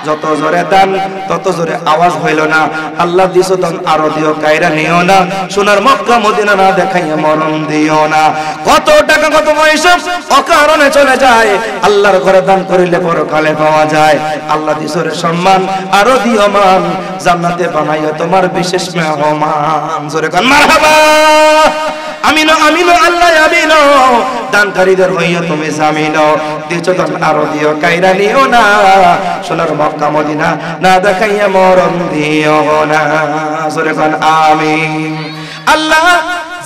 যত জোরে দান তত জোরে আওয়াজ হইল না। আল্লাহ দিছো দান আরো দিও, কায়রা নিও না। সোনার মক্কা মদিনা না দেখাইয়া মরণ দিও না। কত টাকা কত পয়সা অকারণে চলে যায়, আল্লাহর ঘরে দান করিলে পরকালে পাওয়া যায়। আল্লাহ দিছো রে সম্মান আরো দিও মান, জান্নাতে বানাইয়া তোমার বিশেষ মেহমান। জোরে কান মারহাবা। আমিনো আমিনো আল্লাহ আমিনো, দানকারীদের হইয়া তুমি জামিনো। দিছো দান আরো দিও, কায়রা নিও না। সোনার মক্কা মদিনা না দেখাইয়া মরণ দিও না। জোরে কান আমিন। আল্লাহ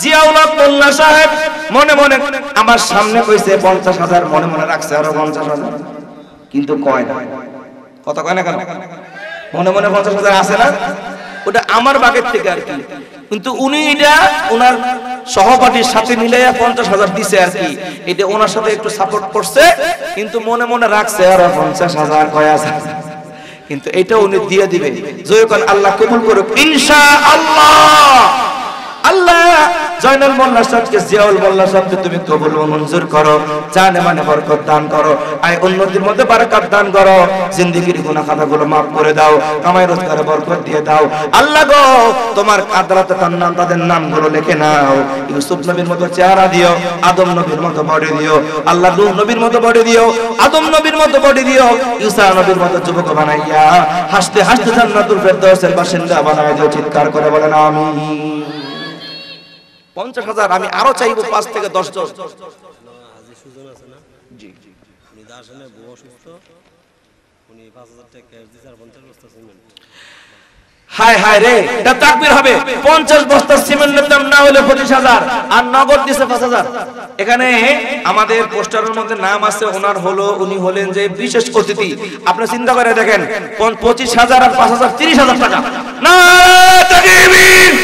জিয়াউল হক মোল্লা সাহেব মনে মনে আমার সামনে কইছে 50,000, মনে মনে রাখছে আরো 50,000, কিন্তু কয় না। কত কয় না কেন? মনে মনে 50,000 আছে না, ওটা আমার বাগের থেকে আর কি, কিন্তু উনি এটা ওনার সহপাঠীর সাথে মিলাইয়া 50,000 দিছে আর কি। এটা ওনার সাথে একটু সাপোর্ট করছে, কিন্তু মনে মনে রাখছে আরো 50,000 কয় আছে, কিন্তু এটা উনি দিয়ে দিবে। যখন আল্লাহ কবুল করুক ইনশাআল্লাহ। আল্লাহ জয়নাল মোল্লা সাহেবকে, জিয়াউল মোল্লা সাহেবকে তুমি কবুল ও মঞ্জুর করো। জানে মানে বরকত দান করো, আয় উন্নতির মধ্যে বারাকাত দান করো। জিন্দেগীর গুনাহ খাতাগুলো maaf করে দাও, কামাই রোজগারে বরকত দিয়ে দাও। আল্লাহ গো তোমার আদালতে তাদের নামগুলো লিখে নাও। ইউসুফ নবীর মতো চেহারা দিও, আদম নবীর মতো বডি দিও। আল্লাহ নূহ নবীর মতো বডি দিও, আদম নবীর মতো বডি দিও। ঈসা নবীর মতো যুবক বানাইয়া হাসতে হাসতে জান্নাতুল ফেরদাউসের বাসিন্দা বানায় দিও। চিৎকার করে বলেন আমিন। 50,000 আমি আরো চাইবো 5 থেকে 10 জন। হাজী সুজন আছে না, জি উনি দার্শনে বউ অসুস্থ, উনি 5,000 টাকা ক্যাশ দিয়েছে আর 50 বস্তা সিমেন্ট। হায় হায় রে, এটা তাকবীর হবে। 50 বস্তা সিমেন্টের দাম না হলে 25,000, আর নগদ দিছে 5,000। এখানে আমাদের পোস্টারের মধ্যে নাম আছে ওনার, হলো উনি হলেন যে বিশেষ অতিথি। আপনি চিন্তা করে দেখেন 25,000 আর 5,000 30,000 টাকা। নারে তাকবীর।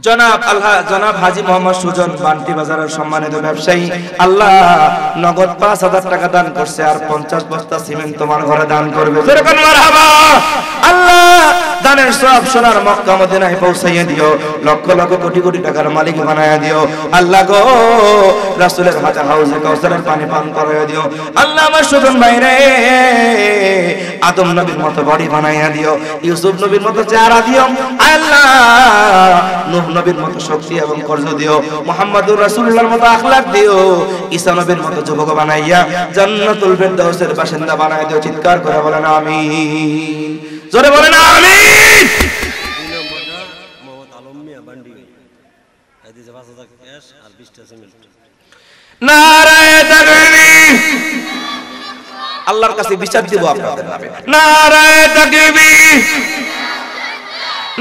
জনাব হাজী মোহাম্মদ সুজন বান্টি বাজারের সম্মানিত ব্যবসায়ী, আল্লাহ নগদ 5,000 টাকা দান করছে, আর 50 বস্তা সিমেন্ট তোমার ঘরে দান করবে। মারহাবা। আল্লাহ দানের সব সোনার মক্কা মদিনায় পৌঁছাইয়া দিও, লক্ষ লক্ষ কোটি কোটি টাকার মালিক বানায়া দিও। আল্লাহ গো রাসূলের হাউজে কাউসারের পানি পান করাইয়া দিও। আল্লাহ আমার সুজন ভাইরে আদম নবীর মতো বডি বানাইয়া দিও, ইউসুফ নবীর মতো চেহারা দিও। আল্লাহ নূহ নবীর মতো শক্তি এবং কর্জ দিও, মুহাম্মদুর রাসূলুল্লাহর মতো আখলাক দিও। ঈসা নবীর মতো যুবক বানাইয়া জান্নাতুল ফেরদাউসের বাসিন্দা বানায় দিও। চিৎকার করে বলেন আমিন। জোরে বলেন আমিন। 2 নম্বরটা মোহাম্মদ আলম মিয়া বান্ডি, এই দিয়েছে 5,000 ক্যাশ আর 20টা সিমেন্ট। নারে তাকবীর। আল্লাহর কাছে বিচার দিব আপনাদের নামে। নারে তাকবীর,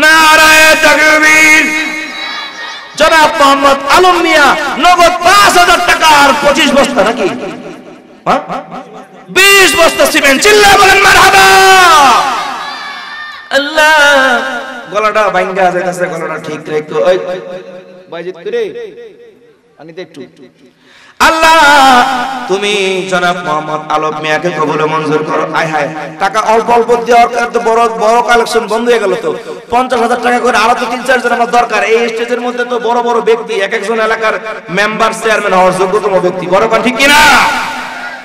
নারে তাকবীর। জনাব মোহাম্মদ আলম মিয়া নগদ 5,000 টাকা আর 25 বস্তা নাকি 20 বস্তা সিমেন্ট। চিল্লায় বলেন মারহাবা। আল্লাহ গলাটা ভাঙ্গা যাইতাছে, গলাটা ঠিক রেখো। ওই বাইজিত করে আনিতে একটু। আল্লাহ তুমি জনাব মোহাম্মদ আলম মিয়াকে কবুল মঞ্জুর করো। আয় হায়, টাকা অল্প অল্প দেওয়ার কারণে তো বড় বড় কালেকশন বন্ধ হয়ে গেল। তো 50,000 টাকা করে আরো তো 3-4 জন আমার দরকার। এই স্টেজের মধ্যে তো বড় বড় ব্যক্তি, এক একজন এলাকার মেম্বার চেয়ারম্যান হওয়ার যোগ্যতম ব্যক্তি, বড় কথা ঠিক কিনা?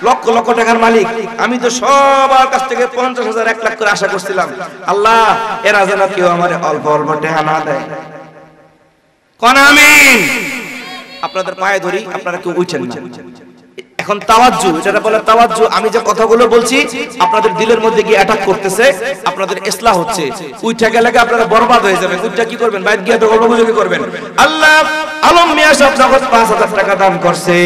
লক্ষ লক্ষ টাকার মালিক। আমি তো সবার কাছ থেকে 50,000 1 লাখ করে আশা করছিলাম। আল্লাহ এরা যেন কেউ আমার অল্প অল্প টাকা না দেয়। কোন আমিন। আপনাদের পায়ে ধরি, আপনারা কেউ উঠেন না। এখন তাওয়াজ্জু, যেটা বলে তাওয়াজ্জু, আমি যে কথাগুলো বলছি আপনাদের দিলের মধ্যে গিয়ে অ্যাটাক করতেছে, আপনাদের ইসলাহ হচ্ছে। উইঠা গেলে আপনারা বরবাদ হয়ে যাবেন। উইঠা কি করবেন? বাইরে গিয়ে তো গল্পগুজবি করবেন। আল্লাহ আলম মিয়া সাহেব যখন 5,000 টাকা দান করছে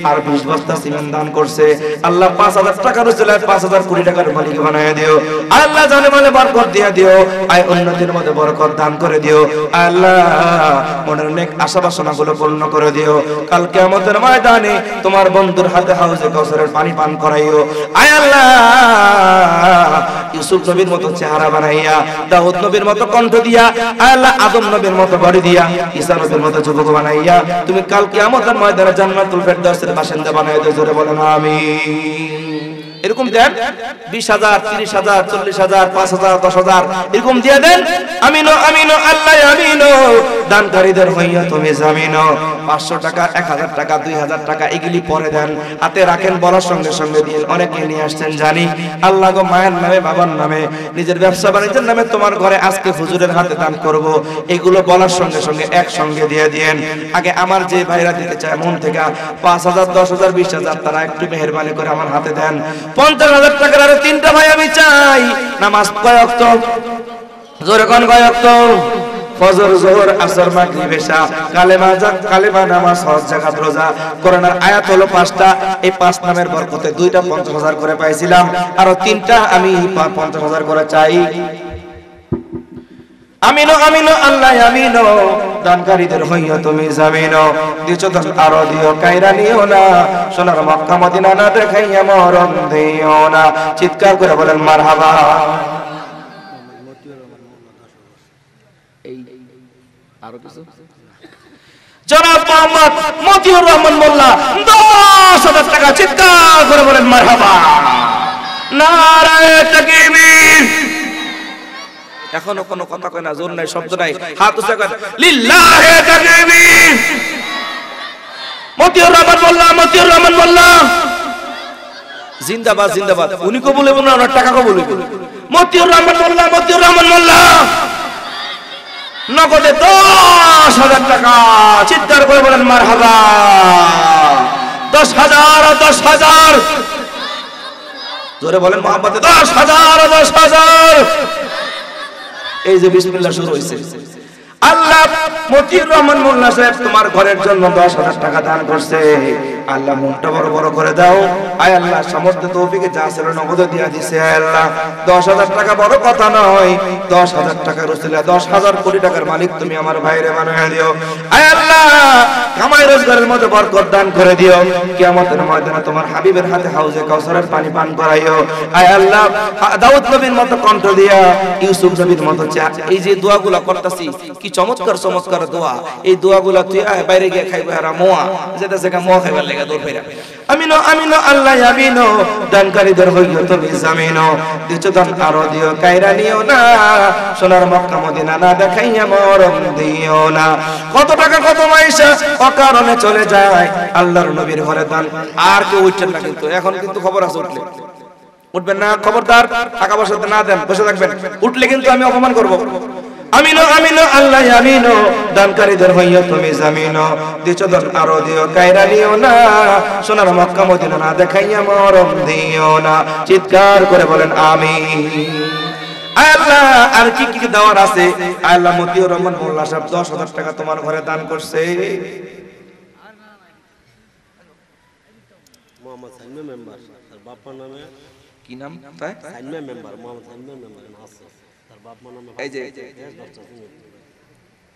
আর 20 বস্তা সিমেন্ট দান করছে, আল্লাহ 5,000 টাকার উসিলা 5,000 কোটি টাকার মালিক বানায় দিও। আল্লাহ জানে মানে বরকত দিয়ে দিও, আয় উন্নতির মধ্যে বরকত দান করে দিও। আল্লাহ মনের নেক আশা বাসনাগুলো পূর্ণ করে দিও। কাল কিয়ামতের ময়দানে তোমার বন্ধুর হাতে হাউজে কাউসারের পানি পান করাইও। আয় আল্লাহ ইউসুফ নবীর মতো চেহারা বানাইয়া, দাউদ নবীর মতো কণ্ঠ দিয়া, আয় আল্লাহ আদম নবীর মতো বডি দিয়া, ঈসা নবীর মতো যুবক বানাইয়া তুমি কাল কিয়ামতের ময়দানে জান্নাতুল ফেরদাউসের বাসিন্দা বানাইয়া দিও। জোরে বলেন আমিন। এরকম দেন 20,000 30,000 40,000 5,000 10,000 এরকম দিয়ে দেন আমিনো আমিনো আল্লাহ আমিনো দানকারীদের হইয়া তুমি জামিনো 500 টাকা 1000 টাকা 2000 টাকা এগুলি পরে দেন হাতে রাখেন বলার সঙ্গে সঙ্গে দিন অনেকে নিয়ে আসছেন জানি আল্লাহ গো মায়ের নামে বাবার নামে নিজের ব্যবসা বাণিজ্যের নামে তোমার ঘরে আজকে হুজুরের হাতে দান করব এগুলো বলার সঙ্গে সঙ্গে একসঙ্গে দিয়ে দিয়েন আগে আমার যে ভাইরা দিতে চায় মন থেকে 5,000 10,000 20,000 তারা একটু মেহেরবানি করে আমার হাতে দেন 50,000 টাকার আর তিনটা ভাই আমি চাই নামাজ কয় ওয়াক্ত জোরে কোন কয় ওয়াক্ত ফজর যোহর আসর মাগরিব এশা কালেমা নামাজ হজ যাকাত রোজা কোরআনের আয়াত হলো 5টা এই 5 নামের বরকতে দুইটা 50,000 করে পাইছিলাম আর তিনটা আমি 50,000 করে চাই আমিনো আমিনো আল্লাহ আমিনো দানকারীদের হইয়া তুমি জামিনো দিছো দান আরো দিও কায়রা নিও না সোনার মক্কা মদিনা না দেখাইয়া মরণ দিও না চিৎকার করে বলেন মারহাবা এই আরো কিছু জনাব মোহাম্মদ মতিউর রহমান মোল্লা 10,000 টাকা চিৎকার করে বলেন মারহাবা নারায়ে তাকবীর এখনো কোনো কথা কয় না জোর নাই শব্দ নাই হাত উঁচা করেন লিল্লাহি তাকবীর মতিউর রহমান মোল্লা জিন্দাবাদ জিন্দাবাদ উনি কো বলে না ওনার টাকা কো বলে মতিউর রহমান মোল্লা নগদে 10,000 টাকা চিৎকার করে বলেন মারহাবা 10,000 জোরে বলেন মোহাম্মদে 10,000 এই যে বিসমিল্লাহ শুরু হইছে আল্লাহ মতিউর রহমান মোল্লা সাহেব তোমার ঘরের জন্য 10,000 টাকা দান করছে আল্লাহ মনটা বড় বড় করে দাও আয় আল্লাহ সামর্থ্য তৌফিকে যা ছিল নগদ দিয়া দিছে আয় আল্লাহ 10,000 টাকা বড় কথা নয় 10,000 টাকার উসিলা 10,000 কোটি টাকার মালিক তুমি আমার ভাইরে বানায়া দিও আয় আল্লাহ কামাই রোজগারের মধ্যে বরকত দান করে দিও কিয়ামতের ময়দানে তোমার হাবিবের হাতে হাউজে কাউসারের পানি পান করাইও আয় আল্লাহ দাউদ নবীর মতো কণ্ঠ দিয়া ইউসুফ নবীর মতো এই যে দোয়াগুলো করতেছি কি চমৎকার চমৎকার দোয়া এই দোয়াগুলো তুই বাইরে গিয়ে খাইবে আর মোয়া যেটা সেটা মোয়া খাইবার লাগা দূর ফেরা আমিনো আমিনো আল্লাহ আমিনো দানকারীদের হইও তুমি জামিনো দিছো দান আরো দিও কায়রা নিও না সোনার মক্কা মদিনা না দেখাইয়া মরণ দিও না কত টাকা কত পয়সা অকারণে চলে যায় আল্লাহর নবীর ঘরে দান আর কেউ উঠছেন না কিন্তু এখন কিন্তু খবর আছে উঠলে উঠবেন না খবরদার টাকা পয়সা না দেন বসে থাকবেন উঠলে কিন্তু আমি অপমান করব আমিনো আমিনো আল্লাহ আমিনো দানকারীদের হইয়া তুমি জামিনো দিছো দান আরো দিও কায়রা নিও না সোনার মক্কা মদিনা না দেখাইয়া মরণ দিও না চিৎকার করে বলেন আমিন আল্লাহ আর কি কি দেওয়ার আছে আল্লাহ মতিউর রহমান মোল্লা সাহেব 10,000 টাকা তোমার ঘরে দান করছে মোহাম্মদ সাইমা মেম্বার তার বাবার নামে কি নাম তাই সাইমা মেম্বার মোহাম্মদ সাইমা মেম্বার আছে তার বাবার নামে এই যে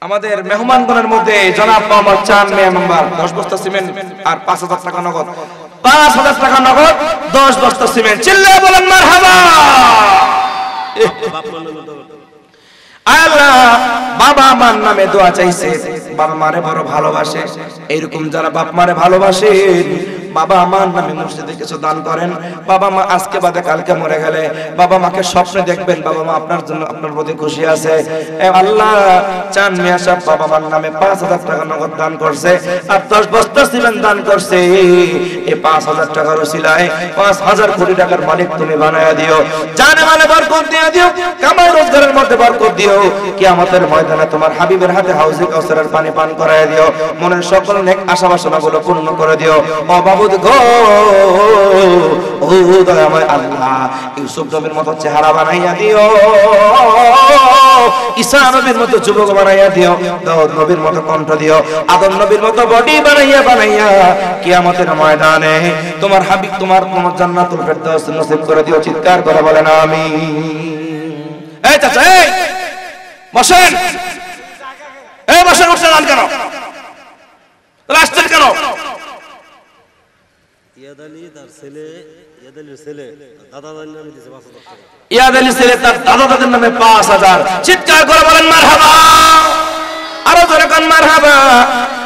আমাদের মেহমানগণের মধ্যে জনাব মোহাম্মদ চান মেম্বার 10 বস্তা সিমেন্ট আর 5,000 টাকা নগদ 5,000 টাকা নগদ 10 বস্তা সিমেন্ট চিল্লায়ে বলেন মারহাবা আল্লাহ বাবা মার নামে দোয়া চাইছে বাবা মারে বড় ভালোবাসে এইরকম যারা বাপ মারে ভালোবাসেন বাবা আমার নামে মসজিদে কিছু দান করেন বাবা মা আজকে বাদে কালকে মরে গেলে বাবা মাকে স্বপ্নে দেখবেন বাবা মা আপনার জন্য আপনার প্রতি খুশি আছে আল্লাহ চান মিয়া সাহেব বাবা মার নামে 5,000 টাকা নগদ দান করছে আর 10 বস্তা সিমেন্ট দান করছে এই 5,000 টাকার ওসিলায় 5,000 কোটি টাকার মালিক তুমি বানায়া দিও জানে মানে বরকত দিয়ে দিও কামাই রোজগারের মধ্যে বরকত দিও কিয়ামতের ময়দানে তোমার হাবিবের হাতে হাউজে কাউসারের পানি পান করায়া দিও মনের সকল নেক আশা বাসনাগুলো পূর্ণ করে দিও ও মাবুদ গো ও দয়াময় আল্লাহ ইউসুফ নবীর মতো চেহারা বানাইয়া দিও ঈসা নবীর মতো যুবক বানাইয়া দিও দাউদ নবীর মতো কণ্ঠ দিও আদম নবীর মতো বডি বানাইয়া কিয়ামতের ময়দানে তোমার হাবিব তোমার জান্নাতুল ফেরদাউস নসিব করে দিও চিৎকার করে বলেন আমিন এই চাচা এই বসেন এই বসেন উঠছেন না কেন আসছেন কেন ইয়াদ আলী তার ছেলে ইয়াদ আলীর ছেলে দাদা দাদির নামে দিয়েছে 5,000 টাকা ইয়াদ আলী ছেলে তার দাদা দাদির নামে 5,000 চিৎকার করে বলেন মারহাবা আরো জোরে কোন মারহাবা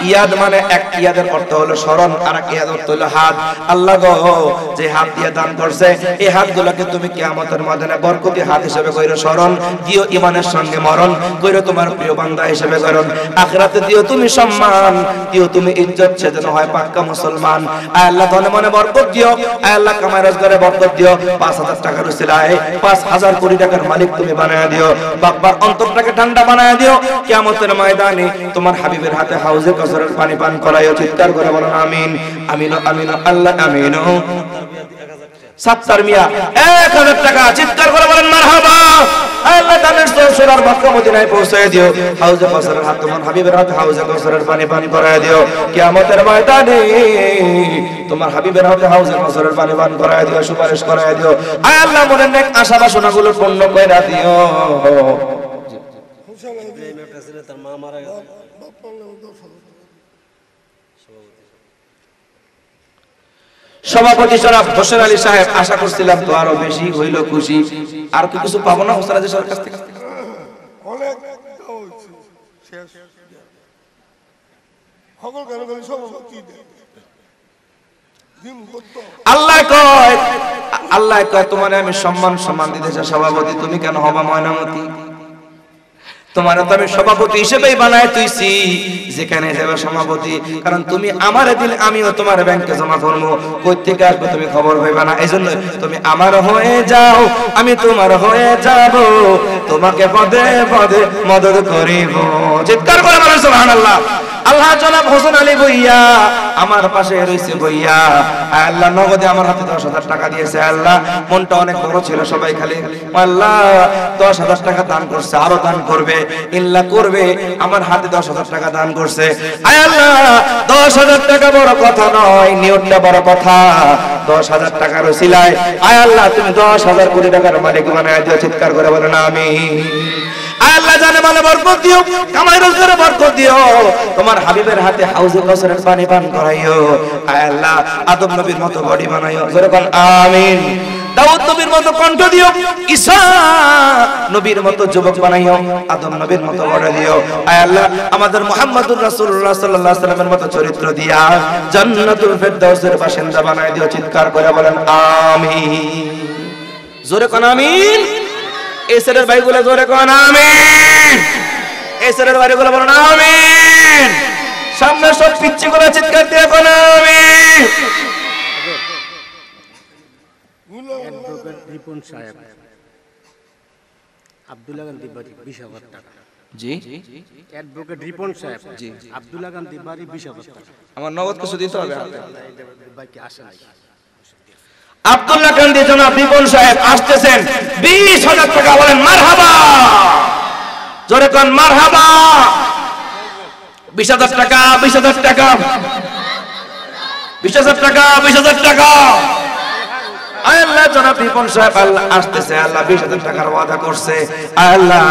ইয়াদ মানে এক ইয়াদের অর্থ হলো স্মরণ, আর এক ইয়াদের অর্থ হলো হাত। আল্লাহ গো, যে হাত দিয়ে দান করছে এই হাতগুলোকে তুমি কিয়ামতের ময়দানে বরকতি হাত হিসেবে কইরো স্মরণ, দিও ইমানের সঙ্গে মরণ, কইরো তোমার প্রিয় বান্দা হিসেবে করুন। আখিরাতে দিও তুমি সম্মান, দিও তুমি ইজ্জত, সেজন্য হয় পাক্কা মুসলমান। আয় আল্লাহ ধনে মনে বরকত দিও, আয় আল্লাহ কামাই রোজগারে বরকত দিও। 5000 টাকার উসিলায় 5000 কোটি টাকার মালিক তুমি বানায় দিও। বাবার অন্তরটাকে ঠান্ডা বানায় দিও। কিয়ামতের ময়দানে তোমার হাবিবের হাতে হাউজে কাউসারের পানি পান করাইও। চিৎকার করে বলেন আমিন। আমিন আমিন আল্লাহ আমিন। সাত্তার মিয়া 1000 টাকা, চিৎকার করে বলেন মারহাবা। আল্লাহ দানের সরসরার মক্কা মদিনায় পৌঁছায় দিও। হাউজে কাউসারের হাত তোমার হাবিবের হাতে হাউজে কাউসারের পানি পান করায় দিও। কিয়ামতের ময়দানে তোমার হাবিবের হাতে হাউজে কাউসারের পানি পান করায় দিও, সুপারিশ করায় দিও। আয় আল্লাহ মনের নেক আশা বাসনাগুলো পূর্ণ কইরা দিও। তার মা মারা গেছে। সভাপতি জনাব হোসেন আলী সাহেব, আশা করছিলাম তো আরো বেশি হইল খুশি। আর কি কিছু পাবো না হোসেন আলী সাহেবের কাছ থেকে? অনেক শেষ সকল গান সভাপতি আল্লাহ কয় তোমার আমি সম্মান দিতে চাই সভাপতি, তুমি কেন হবা ময়নামতি? তোমার তো আমি সভাপতি হিসেবেই বানায় তুইছি, যেখানে যাবে সভাপতি, কারণ তুমি আমারে দিলে আমিও তোমার ব্যাংকে জমা করবো। কই থেকে আসবে তুমি খবর হইবা না, এইজন্য তুমি আমার হয়ে যাও, আমি তোমার হয়ে যাব, তোমাকে পদে পদে মদদ করিব। চিৎকার করে বলেন সুবহানাল্লাহ। আল্লাহ জনাব হোসেন আলী ভইয়া আমার পাশে রইছে ভইয়া। আল্লাহ নগদে আমার হাতে 10,000 টাকা দিয়েছে। আল্লাহ মনটা অনেক বড় ছিল, সবাই খালি আল্লাহ 10,000 টাকা দান করছে, আরো দান করবে, ইল্লা করবে। আমার হাতে 10,000 টাকা দান করছে। আয় আল্লাহ 10,000 টাকা বড় কথা নয়, নিয়তটা বড় কথা। 10,000 টাকার ওসিলায় আয় আল্লাহ তুমি 10,000 কোটি টাকার মালিক বানায় দিও। চিৎকার করে বলেন আমিন। আল্লাহ জানে মানে বরকত দিও, কামাই রোজগারে বরকত দিও, তোমার হাবিবের হাতে হাউজে কাউসারের পানি পান করাইও। আল্লাহ আদম নবীর মতো বডি বানাইও। জোরে বল আমিন। দাউদ নবীর মতো কণ্ঠ দিও, ঈসা নবীর মতো যুবক বানাইও, আদম নবীর মতো বড় দিও। আল্লাহ আমাদের মুহাম্মদুর রাসূলুল্লাহ সাল্লাল্লাহু আলাইহি ওয়াসাল্লামের মতো চরিত্র দিয়া জান্নাতুল ফেরদাউসের বাসিন্দা বানাই দিও। চিৎকার করে বলেন আমিন। জোরে কোন আমিন। এসরের ভাইগুলো জোরে কোন আমিন। এসরের ভাইগুলো বলেন আমিন। সামনে সব পিচ্চিগুলো চিৎকার দিয়ে কোন আমিন। অ্যাডভোকেট রিপন সাহেব, আব্দুল্লাহ গান্ধী বাড়ি 20,000 টাকা। জি অ্যাডভোকেট রিপন সাহেব, জি আব্দুল্লাহ গান্ধী বাড়ি 20,000 টাকা। আমার নগদ কিছু দিতে হবে। বাইকে আসে নাই। আব্দুল্লাহ গান্ধী জনাব রিপন সাহেব আসতেছেন, 20,000 টাকা। বলেন মারহাবা। জোরে কোন মারহাবা। 20,000 টাকা, 20,000 টাকা, 20,000 টাকা, 20,000 টাকা। আল্লাহ জনাব রিপন সাহেব আল্লাহ আসতেছে। আল্লাহ 20,000 টাকার ওয়াদা করছে। আল্লাহ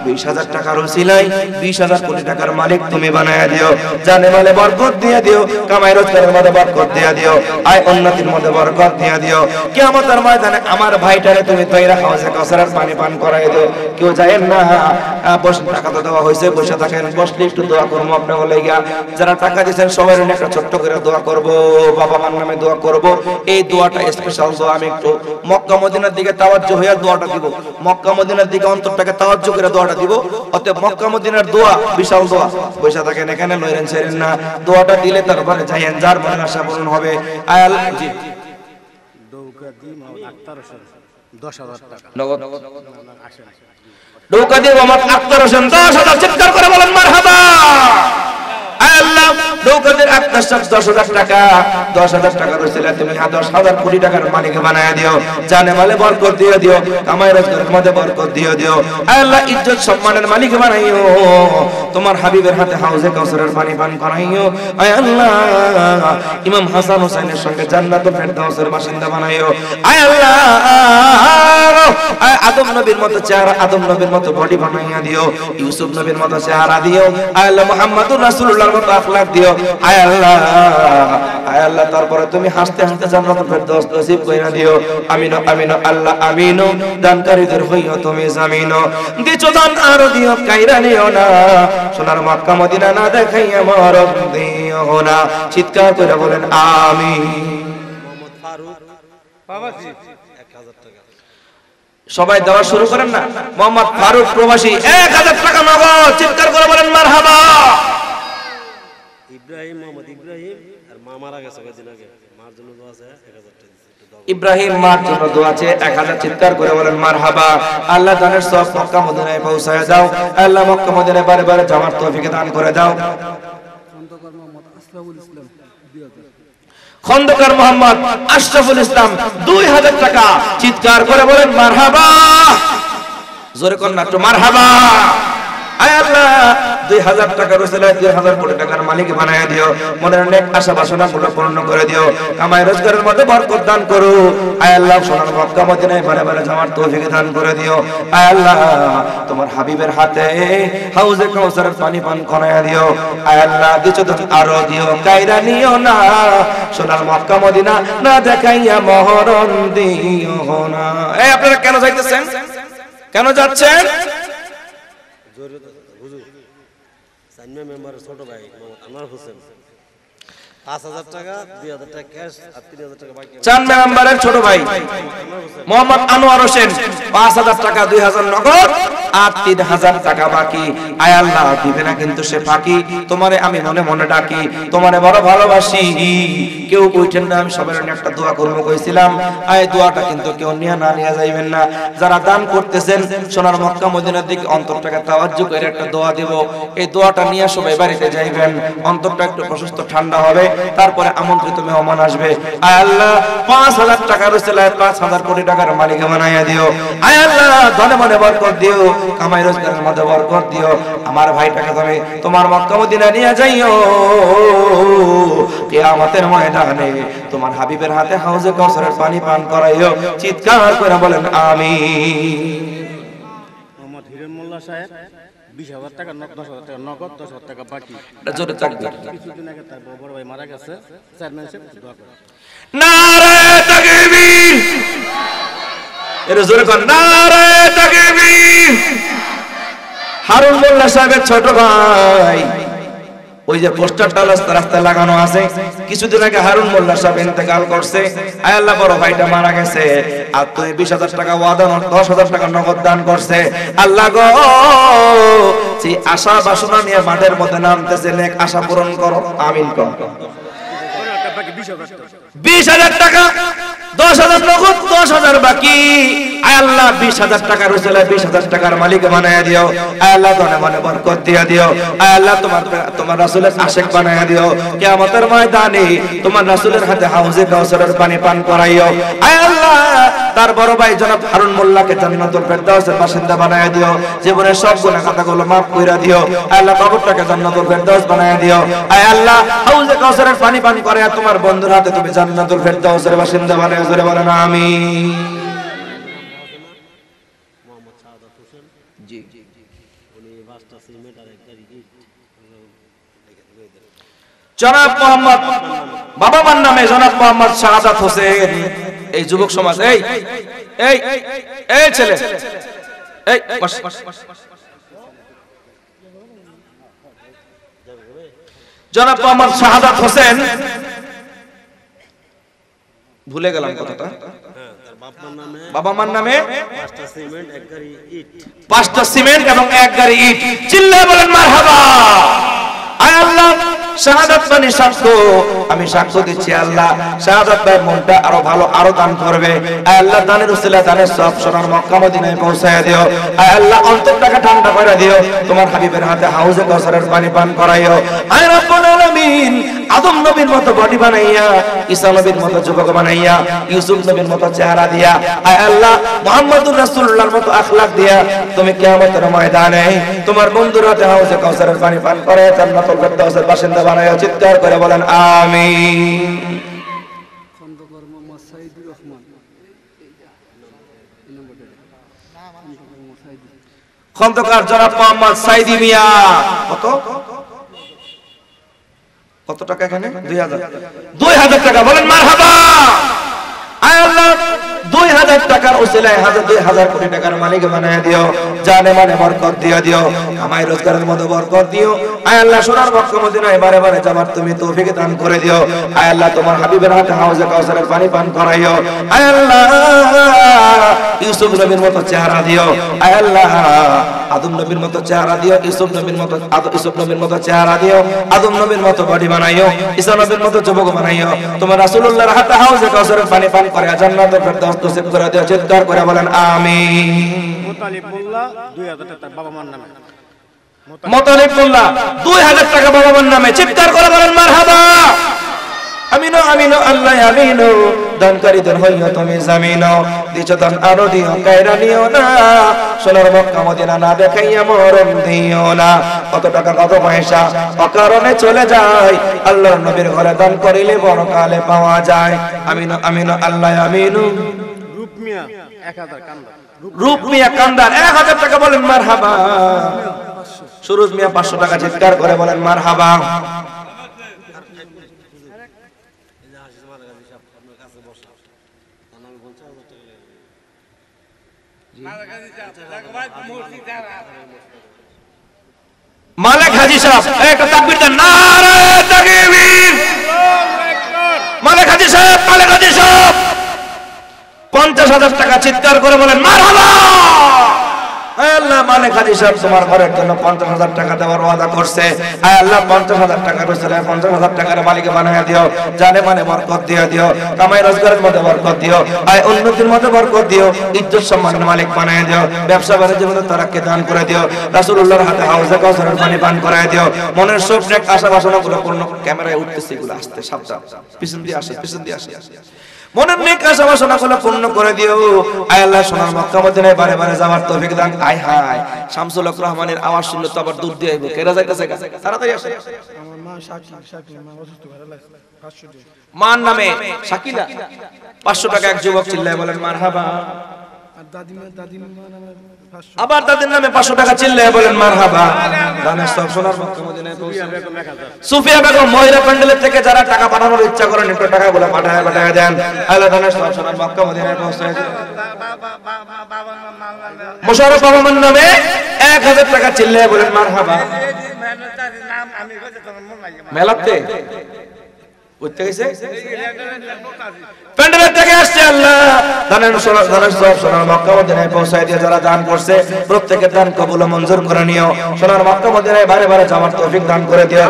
20,000 টাকার উসিলায় 20,000 কোটি টাকার মালিক তুমি বানায়া দিও। জানে মালে বরকত দিয়ে দিও, কামাই রোজগারের মধ্যে বরকত দিয়ে দিও, আয় উন্নতির মধ্যে বরকত দিয়ে দিও। কিয়ামতের ময়দানে আমার ভাইটারে তুমি তৈরা হাউজে কাউসারের পানি পান করাই দিও। কেউ যায়েন না, বসে টাকা তো দেওয়া হয়েছে, বসে থাকেন, বসলে একটু দোয়া করবো আপনার বলে গিয়া। যারা টাকা দিয়েছেন সবাই একটা ছোট্ট করে দোয়া করব, বাবা মার নামে দোয়া করব। এই দোয়াটা স্পেশাল দোয়া। আমি একটু মক্কা মদিনার দিকে তাওয়াজ্জু হয়ে দোয়াটা দিব। মক্কা মদিনার দিকে অন্তরটাকে তাওয়াজ্জু করে দোয়াটা দিব। অতএব মক্কা মদিনার দোয়া বিশাল দোয়া। বসে থাকেন এখানে, লইরেন ছেড়েন না, দোয়াটা দিলে তারপরে যাইয়েন, যার মনের আশা পূরণ হবে। আয়াল জি দৌকা দি মাওলা আক্তার হোসেন 10,000 টাকা। নগদ আসে নাই। দৌকা দি মোহাম্মদ আক্তার হোসেন 10,000। চিৎকার করে বলেন মারহাবা। আল্লাহ নৌকাদের আক্তার সাহেব 10,000 টাকা। 10,000 টাকা রইছিল, তুমি 10,000 কোটি টাকার মালিক বানায়া দিও। জানে মালে বরকত দিয়ে দিও, কামাই রোজগারের মধ্যে বরকত দিয়ে দিও। আল্লাহ ইজ্জত সম্মানের মালিক বানাইও। তোমার হাবিবের হাতে হাউজে কাউসারের পানি পান করাইও। আয় আল্লাহ ইমাম হাসান হোসেনের সঙ্গে জান্নাতুল ফেরদাউসের বাসিন্দা বানাইও। আয় আল্লাহ আদম নবীর মতো চেহারা, আদম নবীর মতো বডি বানাইয়া দিও। ইউসুফ নবীর মতো চেহারা দিও। আয় আল্লাহ মুহাম্মদুর রাসূলুল্লাহর মতো আখলাক দিও। আয় আল্লাহ আল্লাহ, আয় আল্লাহ তারপরে তুমি হাসতে হাসতে জান্নাতুল ফেরদৌস নসিব কইরা দিও। আমিন আমিন আল্লাহ আমিন। দানকারীদের হইও তুমি জামিন। দিছো দান আর দিও কাইরা নিও না, সোনার মক্কা মদিনা না দেখাইয়া মরণ দিও না। চিৎকার করে বলেন আমিন। মোহাম্মদ ফারুক বাবাজি 1000 টাকা। সবাই দেওয়া শুরু করেন না। মোহাম্মদ ফারুক প্রবাসী 1000 টাকা নগদ। চিৎকার করে বলেন মারহাবা। ইব্রাহিম মোহাম্মদ ইব্রাহিম আর মা মারা গেছে কয়েকদিন আগে, মার জন্য দোয়া আছে 1000 টাকা দিয়েছে, একটু দাও। ইব্রাহিম মার জন্য দোয়া আছে 1000। চিৎকার করে বলেন মারহাবা। আল্লাহ দানের সব মক্কা মদিনায় পৌঁছায় দাও। আল্লাহ মক্কা মদিনায় বারে বারে যাওয়ার তৌফিক দান করে দাও। খন্দকার মোহাম্মদ আশরাফুল ইসলাম 2000 টাকা। চিৎকার করে বলেন মারহাবা। জোরে কোন নাট্য মারহাবা। আয় আল্লাহ 2000 টাকার রসিলায় 2000 কোটি টাকার মালিক বানায় দিও। মনের নেক আশা বাসনা গুলো পূর্ণ করে দিও। কামাই রোজগারের মধ্যে বরকত দান করো। আয় আল্লাহ সোনার মক্কা মদিনায় বারে বারে যাওয়ার তৌফিক দান করে দিও। আয় আল্লাহ তোমার হাবিবের হাতে হাউজে কাউসারের পানি পান করায় দিও। আয় আল্লাহ দিছো তো আরো দিও, কাইরা নিও না, সোনার মক্কা মদিনা না দেখাইয়া মহরণ দিও না। এই আপনারা কেন যাইতেছেন, কেন যাচ্ছেন? জোরে হুজুর সাইনমে মেম্বারের ছোট ভাই মোহাম্মদ আনোয়ার হোসেন 5000 টাকা, 2000 টাকা ক্যাশ আর 3000 টাকা বাকি। 4 মেম্বারের ছোট ভাই মোহাম্মদ আনোয়ার হোসেন 5000 টাকা, 2000 নগদ আর 3000 টাকা বাকি। আয় আল্লাহ দিবে না কিন্তু সে ফাঁকি। তোমারে আমি মনে মনে ডাকি, তোমারে বড় ভালোবাসি। কেউ কইছেন না, আমি সবার জন্য একটা দোয়া করবো কইছিলাম। আয় দোয়াটা কিন্তু কেউ নিয়ে না নিয়ে যাইবেন না। যারা দান করতেছেন সোনার মক্কা মদিনার দিকে অন্তরটাকে তাওয়াজ্জু করে একটা দোয়া দেব। এই দোয়াটা নিয়ে সবাই বাড়িতে যাইবেন। অন্তরটা একটু প্রশস্ত ঠান্ডা হবে, তারপরে আমন্ত্রিত মেহমান আসবে। আয় আল্লাহ 5000 টাকার রসিলায় 5000 কোটি টাকার মালিক বানাইয়া দিও। আয় আল্লাহ ধনে মনে বরকত দিও, কামাই রোজগারের মধ্যে বরকত দিও। আমার ভাইটাকে তুমি তোমার মক্কা মদিনা নিয়ে যাইও। কিয়ামতের ময়দানে তোমার হাবিবের হাতে হাউজে কাউসারের পানি পান করাইও। চিৎকার করে বলেন আমিন। মোহাম্মদ হিরেন মোল্লা সাহেব 20,000 টাকা, 10,000 টাকা নগদ, 10,000 টাকা বাকি। জোরে তাকবীর। কিছুদিন আগে তার বড় ভাই মারা গেছে, চেয়ারম্যান সাহেব দোয়া করে। নারে তাকবীর। এর জোরে কোন নারে তাকবীর। হারুন মোল্লা সাহেবের ছোট ভাই, ওই যে পোস্টারটা রাস্তায় লাগানো আছে, কিছুদিন আগে হারুন মোল্লা সাহেব ইন্তেকাল করছে। আয় আল্লাহ বড় ভাইটা মারা গেছে, আর তুই 20,000 টাকা ওয়াদা 10,000 টাকা নগদ দান করছে। আল্লাহ গো সেই আশা বাসনা নিয়ে মাঠের মধ্যে নামতেছে, নেক আশা পূরণ করো। আমিন কর। 20,000 টাকা, 10,000 নগদ, 10,000 বাকি। আয় আল্লাহ 20,000 টাকা রসিলা 20,000 টাকার মালিক বানায়া দিও। আয় আল্লাহ ধনে মনে বরকত দিয়া দিও। আয় আল্লাহ তোমার রাসূলের আশিক বানায়া দিও। কিয়ামতের ময়দানে তোমার রাসূলের হাতে হাউজে কাউসারের পানি পান করাইও। আয় আল্লাহ তার বড় ভাই জনাব হারুন মোল্লাকে জান্নাতুল ফেরদাউসের বাসিন্দা বানায়া দিও। জীবনের সব গুনাহ খাতাগুলো মাফ কইরা দিও। আয় আল্লাহ কবরটাকে জান্নাতুল ফেরদাউস বানায়া দিও। আয় আল্লাহ হাউজে কাউসারের পানি পান করাইয়া তোমার বন্ধুর হাতে তুমি জান্নাতুল ফেরদাউসের বাসিন্দা বানায়া জোরে বলেন আমিন। মোহাম্মদ সাহাদাত হোসেন জি উনি 5টা সিমেন্ট আর 1 গাড়ি ইট জনাব মোহাম্মদ বাবা মার নামে জনাব মোহাম্মদ শাহাদাত হোসেন। এই যুবক সমাজ, এই এই এই ছেলে, এই বস। জনাব মোহাম্মদ শাহাদাত হোসেন, ভুলে গেলাম কথাটা। হ্যাঁ তার বাবার নামে বাবা মার নামে 5টা সিমেন্ট 1 গাড়ি ইট 5টা সিমেন্ট এবং 1 গাড়ি ইট। চিল্লায়ে বলেন মারহাবা। আয় আল্লাহ শাহাদাত বাণী সাক্ষ্য, আমি সাক্ষ্য দিচ্ছি আল্লাহ শাহাদাত ভাইয়ের মনটা আরো ভালো আরো দান করবে। আয় আল্লাহ দানের উসিলা দানের সব সোনার মক্কা মদিনায় পৌঁছায় দিও। আয় আল্লাহ অন্তরটাকে ঠান্ডা করে দিও। তোমার হাবিবের হাতে হাউজে কাউসারের পানি পান করাইও। আয় রব্বুল আলামিন আদম নবীর মতো বডি বানাইয়া, ঈসা নবীর মতো যুবক বানাইয়া, ইউসুফ নবীর মতো চেহারা দিয়া, আয় আল্লাহ মুহাম্মদুর রাসূলুল্লাহর মতো আখলাক দিয়া তুমি কিয়ামতের ময়দানে তোমার বন্ধুর হাতে হাউজে কাউসারের পানি পান করে জান্নাতুল ফেরদাউসের বাসিন্দা বানাইয়া। চিৎকার করে বলেন আমিন। খন্দকার মোহাম্মদ সাইদুর রহমান, খন্দকার জনাব মোহাম্মদ সাইদি মিয়া, কত কত টাকা এখানে 2000 টাকা বলেন মারহাবা। আয় আল্লাহ 2000 টাকার উসিলায় 2000 কোটি টাকার মালিক বানায় দিও, জানে মানে বরকত দিয়ে দিও, কামাই রোজগারের মধ্যে বরকত দিও। আয় আল্লাহ সোনার মক্কা মদিনায় বারে বারে যাবার তুমি তৌফিক দান করে দিও। আয় আল্লাহ তোমার হাবিবের হাতে হাউজে কাউসারের পানি পান করাইও। আয় আল্লাহ ইউসুফ নবীর মতো চেহারা দিও। আয় আল্লাহ আদম নবীর মতো চেহারা দিও, ইউসুফ নবীর মতো চেহারা দিও, আদম নবীর মতো বডি বানাইও, ঈসা নবীর মতো যুবক বানাইও। তোমার রাসূলুল্লাহর হাতে হাউজে কাউসারের পানি পান করে জান্নাতের ফেরদাউস নসিব করে দিও। চিৎকার করে বলেন আমিন। মুতালিব মোল্লা 2000 টাকা তার বাবা মার নামে। মুতালিব মোল্লা 2000 টাকা বাবা মার নামে। চিৎকার করে বলেন মারহাবা। আমিনো আমিনো আল্লাহ আমিনো, দানকারীদের হইও তুমি জামিনো, দিছো দান আরো দিও কায়রা নিও না, সোনার মক্কা মদিনা না দেখাইয়া মরণ দিও না। কত টাকা কত পয়সা অকারণে চলে যায়, আল্লাহর নবীর ঘরে দান করিলে বড় কালে পাওয়া যায়। আমিনো আমিনো আল্লাহ আমিনো। রূপ মিয়া 1000 কান্দা। রূপ মিয়া কান্দার 1000 টাকা বলেন মারহাবা। সুরজ মিয়া 500 টাকা। চিৎকার করে বলেন মারহাবা। মালিক হাজী সাহেব একটা তাকবীর দেন, নারে তাকবীর। মালিক হাজী সাহেব 50,000 টাকা। চিৎকার করে বলেন মারহাবা। আয় আল্লাহ মালিক হাজী সাহেব তোমার ঘরের জন্য 50,000 টাকা দেওয়ার ওয়াদা করছে। আয় আল্লাহ 50,000 টাকা রসুলের 50,000 টাকার মালিক বানায়া দিও, জানে মানে বরকত দিয়ে দিও, কামাই রোজগারের মধ্যে বরকত দিও, আয় উন্নতির মধ্যে বরকত দিও, ইজ্জত সম্মানের মালিক বানায়া দিও, ব্যবসা বাণিজ্যের মধ্যে তারাক্কি দান করে দিও, রাসূলুল্লাহর হাতে হাউজে কাউসারের পানি পান করায় দিও। মনের সব নেক আশা বাসনা গুলো পূর্ণ। ক্যামেরায় উঠতেছে এগুলো আসতে সাবধান, পিছন দিয়ে আসে। মনের নেক আশা বাসনা গুলো পূর্ণ করে দিও। আয় আল্লাহ সোনার মক্কা মদিনায় বারে বারে যাওয়ার তৌফিক দান। আয় হায় শামসুল হক রহমানের আওয়াজ শুনলে তো আবার দূর দিয়ে আইবো। কেরা যাইতেছে তাড়াতাড়ি আসে। আমার মা শাকিলা মা অসুস্থ ঘরে লাগছে 500 টাকা। মার নামে শাকিলা 500 টাকা। এক যুবক চিল্লায় বলেন মারহাবা। আর দাদিমা নামে 500। আবার তাদের নামে 500 টাকা চিল্লায় বলেন মারহাবা। দানের সব সোনার মক্কা মদিনায় পৌঁছে। সুফিয়া বেগম মহিলা প্যান্ডেলের থেকে যারা টাকা পাঠানোর ইচ্ছা করেন একটু টাকাগুলো পাঠায় দেন। আল্লাহ দানের সব সোনার মক্কা মদিনায় পৌঁছে। মোশাররফ বাবার নামে 1000 টাকা চিল্লায় বলেন মারহাবা। মেলাতে উঠতে গেছে প্যান্ডেলের থেকে আসছে। আল্লাহ দানের সব সোনার মক্কা মদিনায় পৌঁছায় দিয়ে যারা দান করছে প্রত্যেকের দান কবুল ও মঞ্জুর করে নিও। সোনার মক্কা মদিনায় বারে বারে যাওয়ার তৌফিক দান করে দিও।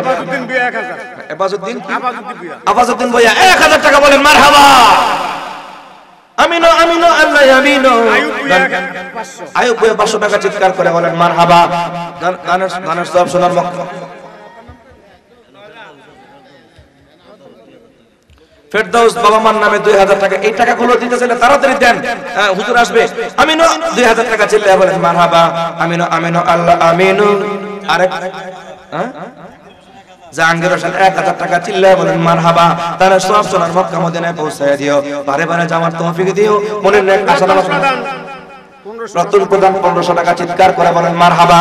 আবাজউদ্দিন ভাইয়া 1000 টাকা বলেন মারহাবা। আমিনো আমিনো আল্লাহ আমিনো। আয়ুব ভাইয়া 500 টাকা। চিৎকার করে বলেন মারহাবা। দানের সব সোনার মক্কা। ফেরদাউস বাবা মার নামে 2000 টাকা। এই টাকাগুলো দিতে চাইলে তাড়াতাড়ি দেন, হুজুর আসবে। আমিনো 2000 টাকা চিল্লায় বলেন মারহাবা। আমিনো আমিনো আল্লাহ আমিনো। আরেক জাহাঙ্গীর হোসেন 1000 টাকা চিল্লায় বলেন মারহাবা। তারা সব সোনার মক্কা মদিনায় পৌঁছায় দিও, বারে বারে যাওয়ার তৌফিক দিও। মনের নেক আশা রতন প্রধান 1500 টাকা। চিৎকার করে বলেন মারহাবা।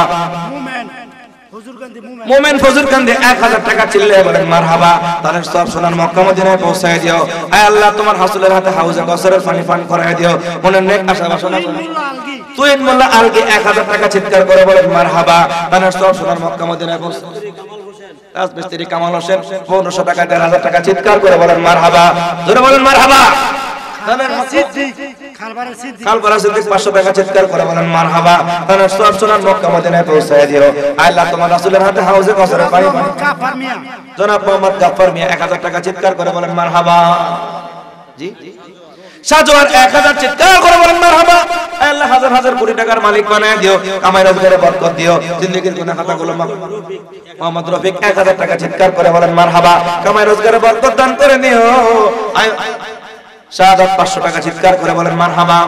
মোমেন ফজুর কান্দি 1000 টাকা চিল্লায় বলেন মারহাবা। তাদের সব সোনার মক্কা মদিনায় পৌঁছায় দিও। আয় আল্লাহ তোমার হাসুলের হাতে হাউজে কাউসারের পানি পান করায় দিও। মনের নেক আশা বাসনা তুইন মোল্লা আলগি 1000 টাকা। চিৎকার করে বলেন মারহাবা। তাদের সব সোনার মক্কা মদিনায় পৌঁছায়। রাজমিস্ত্রি কামাল হোসেন 1500 টাকা 1000 টাকা। চিৎকার করে বলেন মারহাবা। জোরে বলেন মারহাবা। খালপাড়া সিদ্দিক 500 টাকা। চিৎকার করে বলেন মারহাবা। তাদের সব সোনার মক্কা মদিনায় পৌঁছায় দিও। আল্লাহ তোমার রাসূলের হাতে হাউজে কাউসারের পানি পান। জনাব মোহাম্মদ গাফফার মিয়া 1000 টাকা। চিৎকার করে বলেন মারহাবা। জি শাহজাহান 1000। চিৎকার করে বলেন মারহাবা। আল্লাহ হাজার হাজার কোটি টাকার মালিক বানায় দিও, কামাই রোজগারে বরকত দিও, জিন্দেগীর গুনাহ খাতাগুলো মাফ। মোহাম্মদ রফিক 1000 টাকা। চিৎকার করে বলেন মারহাবা। কামাই রোজগারে বরকত দান করে দিও। শাহাদাত 500 টাকা। চিৎকার করে বলেন মারহাবা।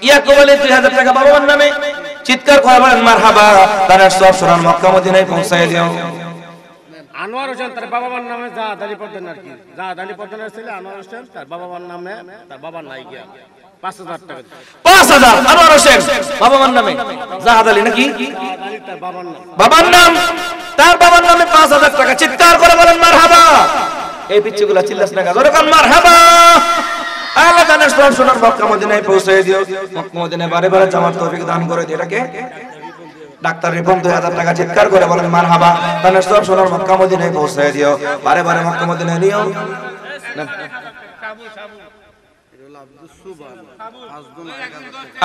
ইয়াকুব আলী 2000 টাকা বাবার নামে। চিৎকার করে বলেন মারহাবা। তারা সব সোনার মক্কা মদিনায় পৌঁছায় দিও। আনোয়ার হোসেন তার বাবার নামে জাহাদ আলী পদ্মন আর কি, জাহাদ আলী পদ্মনের ছেলে আনোয়ার হোসেন, তার বাবার নামে, তার বাবার নাই গিয়া 5000 টাকা। 5000 আনোয়ার হোসেন বাবার নামে। জাহাদ আলী নাকি তার বাবার নাম, বাবার নাম, তার বাবার নামে 5000 টাকা। চিৎকার করে বলেন এই পিচ্চিগুলা চিল্লাস না জোরে কান মারহাবা আল্লাহ জানে সব সোনার মক্কা মদিনায় পৌঁছে দিও মক্কা মদিনায় বারে বারে যাওয়ার তৌফিক দান করে দিও এটাকে ডাক্তার রিপন 2000 টাকা চিৎকার করে বলেন মারহাবা জানে সব সোনার মক্কা মদিনায় পৌঁছে দিও বারে বারে মক্কা মদিনায় নিও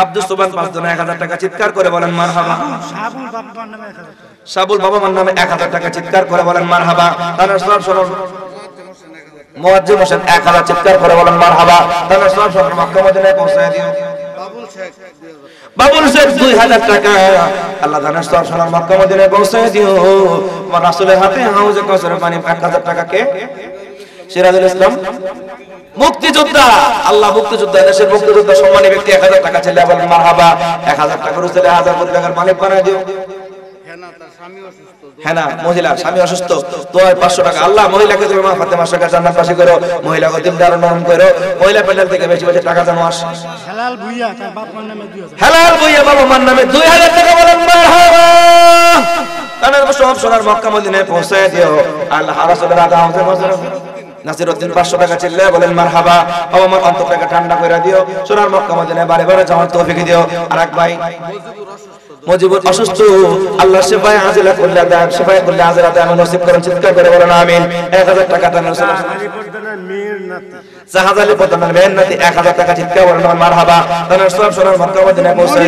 আব্দুস সুবহান 5 জন 1000 টাকা চিৎকার করে বলেন মারহাবা সাবুল বাবা মান নামে 1000 টাকা চিৎকার করে বলেন মারহাবা জানে সব সোনার মুয়াজ্জিম হোসেন 1000 চিৎকার করে বলেন মারহাবা জানে সব সোনার মক্কা মদিনায় পৌঁছে দিও বাবুল শেখ 2000 টাকা আল্লাহ জানে সব সোনার মক্কা মদিনায় পৌঁছে দিও আমার রাসূলের হাতে হাউজে কাউসারের পানি 1000 টাকা কে সিরাজুল ইসলাম মুক্তিযোদ্ধা আল্লাহ মুক্তিযোদ্ধা দেশের মুক্তিযোদ্ধা সম্মানী ব্যক্তি 1000 টাকা ছেলে বলেন মারহাবা 1000 টাকার ছেলে 1000 কোটি টাকার মালিক বানায় দিও হ্যাঁ না মহিলা স্বামী অসুস্থ তো 500 টাকা আল্লাহ মহিলাকে তুমি মা ফাতেমা শাকা জান্নাতবাসী করো মহিলাকে দিনদার নরম করো মহিলা প্যানেল থেকে বেশি বেশি টাকা জানো আসে হালাল ভুইয়া তার বাপ মার নামে 2000 হালাল ভুইয়া বাবা মার নামে 2000 টাকা বলেন মারহাবা তানের সব সোনার মক্কা মদিনায় পৌঁছে দিও আল্লাহ রাসূলের আদা হাউজে কাউসার নাসিরউদ্দিন 500 টাকা ছেলে বলেন মারহাবা বাবা মার অন্তরটাকে ঠান্ডা করে দিও সোনার মক্কা মদিনায় বারে বারে যাওয়ার তৌফিক দিও আরেক ভাই মুজিবুর অসুস্থ আল্লাহ শিফায়ে আজিলা কুল্লা দান শিফায়ে কুল্লা আজিলা দান নসিব করেন চিৎকার করে বলেন আমিন 1000 টাকা দান রাসূল জাহাজ আলী পদ্মার মেয়ের নাতি 1000 টাকা চিৎকার করে বলেন মারহাবা তানের সব সোনার মক্কা মদিনায় পৌঁছে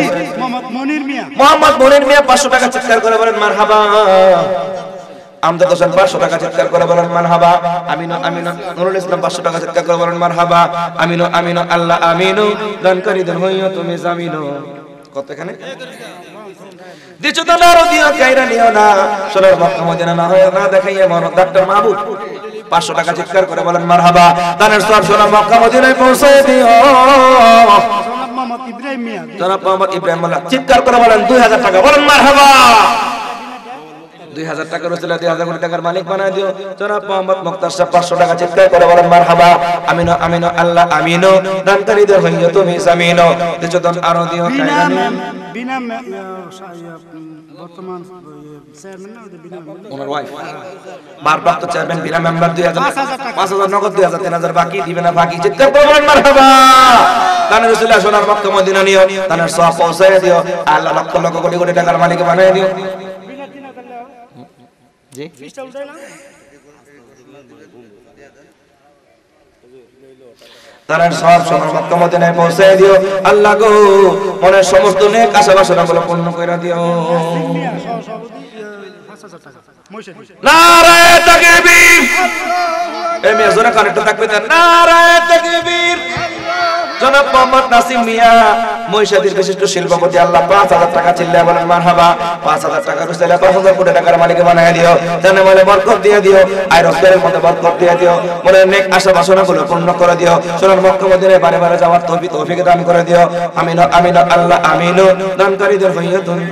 মোহাম্মদ মনির মিয়া 500 টাকা চিৎকার করে বলেন মারহাবা আমজাদ হোসেন 500 টাকা চিৎকার করে বলেন মারহাবা আমিনু আমিনু নুরুল ইসলাম 500 টাকা চিৎকার করে বলেন মারহাবা আমিনু আমিনু আল্লাহ আমিনু দানকারী দেন হইও তুমি জামিনো কত এখানে দিছো তো নারো দিও কাইরা নিও না সোনার মক্কা মদিনা না হয় না দেখাইয়া মন ডাক্তার মাহবুব 500 টাকা চিৎকার করে বলেন মারহাবা দানের সব সোনার মক্কা মদিনায় পৌঁছে দিও জনাব মোহাম্মদ ইব্রাহিম মোল্লা চিৎকার করে বলেন 2000 টাকা বলেন মারহাবা 2000 টাকার রসুল 2000 কোটি টাকার মালিক বানায় দিও জনাব মোহাম্মদ মুক্তার সাহেব 500 টাকা চিৎকার করে বলেন মারহাবা আমিনু আমিনু আল্লাহ আমিনু দানকারীদের হইও তুমি জামিনো দিছো দান আরো দিও কায়রা বিনা বর্তমান চেয়ারম্যান না বিনা ওনার ওয়াইফ ভারপ্রাপ্ত চেয়ারম্যান বিনা মেম্বার 5000 নগদ 2000 3000 বাকি দিবে না বাকি চিৎকার করে বলেন মারহাবা দানের রসুল সোনার মক্কা মদিনা নিও দানের সওয়াব পৌঁছায় দিও আল্লাহ লক্ষ লক্ষ কোটি কোটি টাকার মালিক বানায় দিও জি তার সব সোনার মক্কা মদিনায় পৌঁছে দিও আল্লাহ গো মনের সমস্ত নেক আশা বাসনাগুলো পূর্ণ করে দিও নারায়ে তাকবীর এই মেজরে কানেক্ট থাকবে নারায়ে তাকবীর জনাব মোহাম্মদ নাসিম মিয়া মহিষাদীর বিশিষ্ট শিল্পপতি আল্লাহ 5000 টাকা চিল্লায় বলেন মারহাবা 5000 টাকা রুসাইলা 5000 কোটি টাকার মালিক বানায় দিও জানে মানে বরকত দিয়ে দিও আয় রোজগারের মধ্যে বরকত দিয়ে দিও মনের নেক আশা বাসনাগুলো পূর্ণ করে দিও সোনার মক্কা মদিনায় বারে বারে যাওয়ার তৌফিক দান করে দিও আমিন আমিন আল্লাহ আমিন দানকারীদের হইও তুমি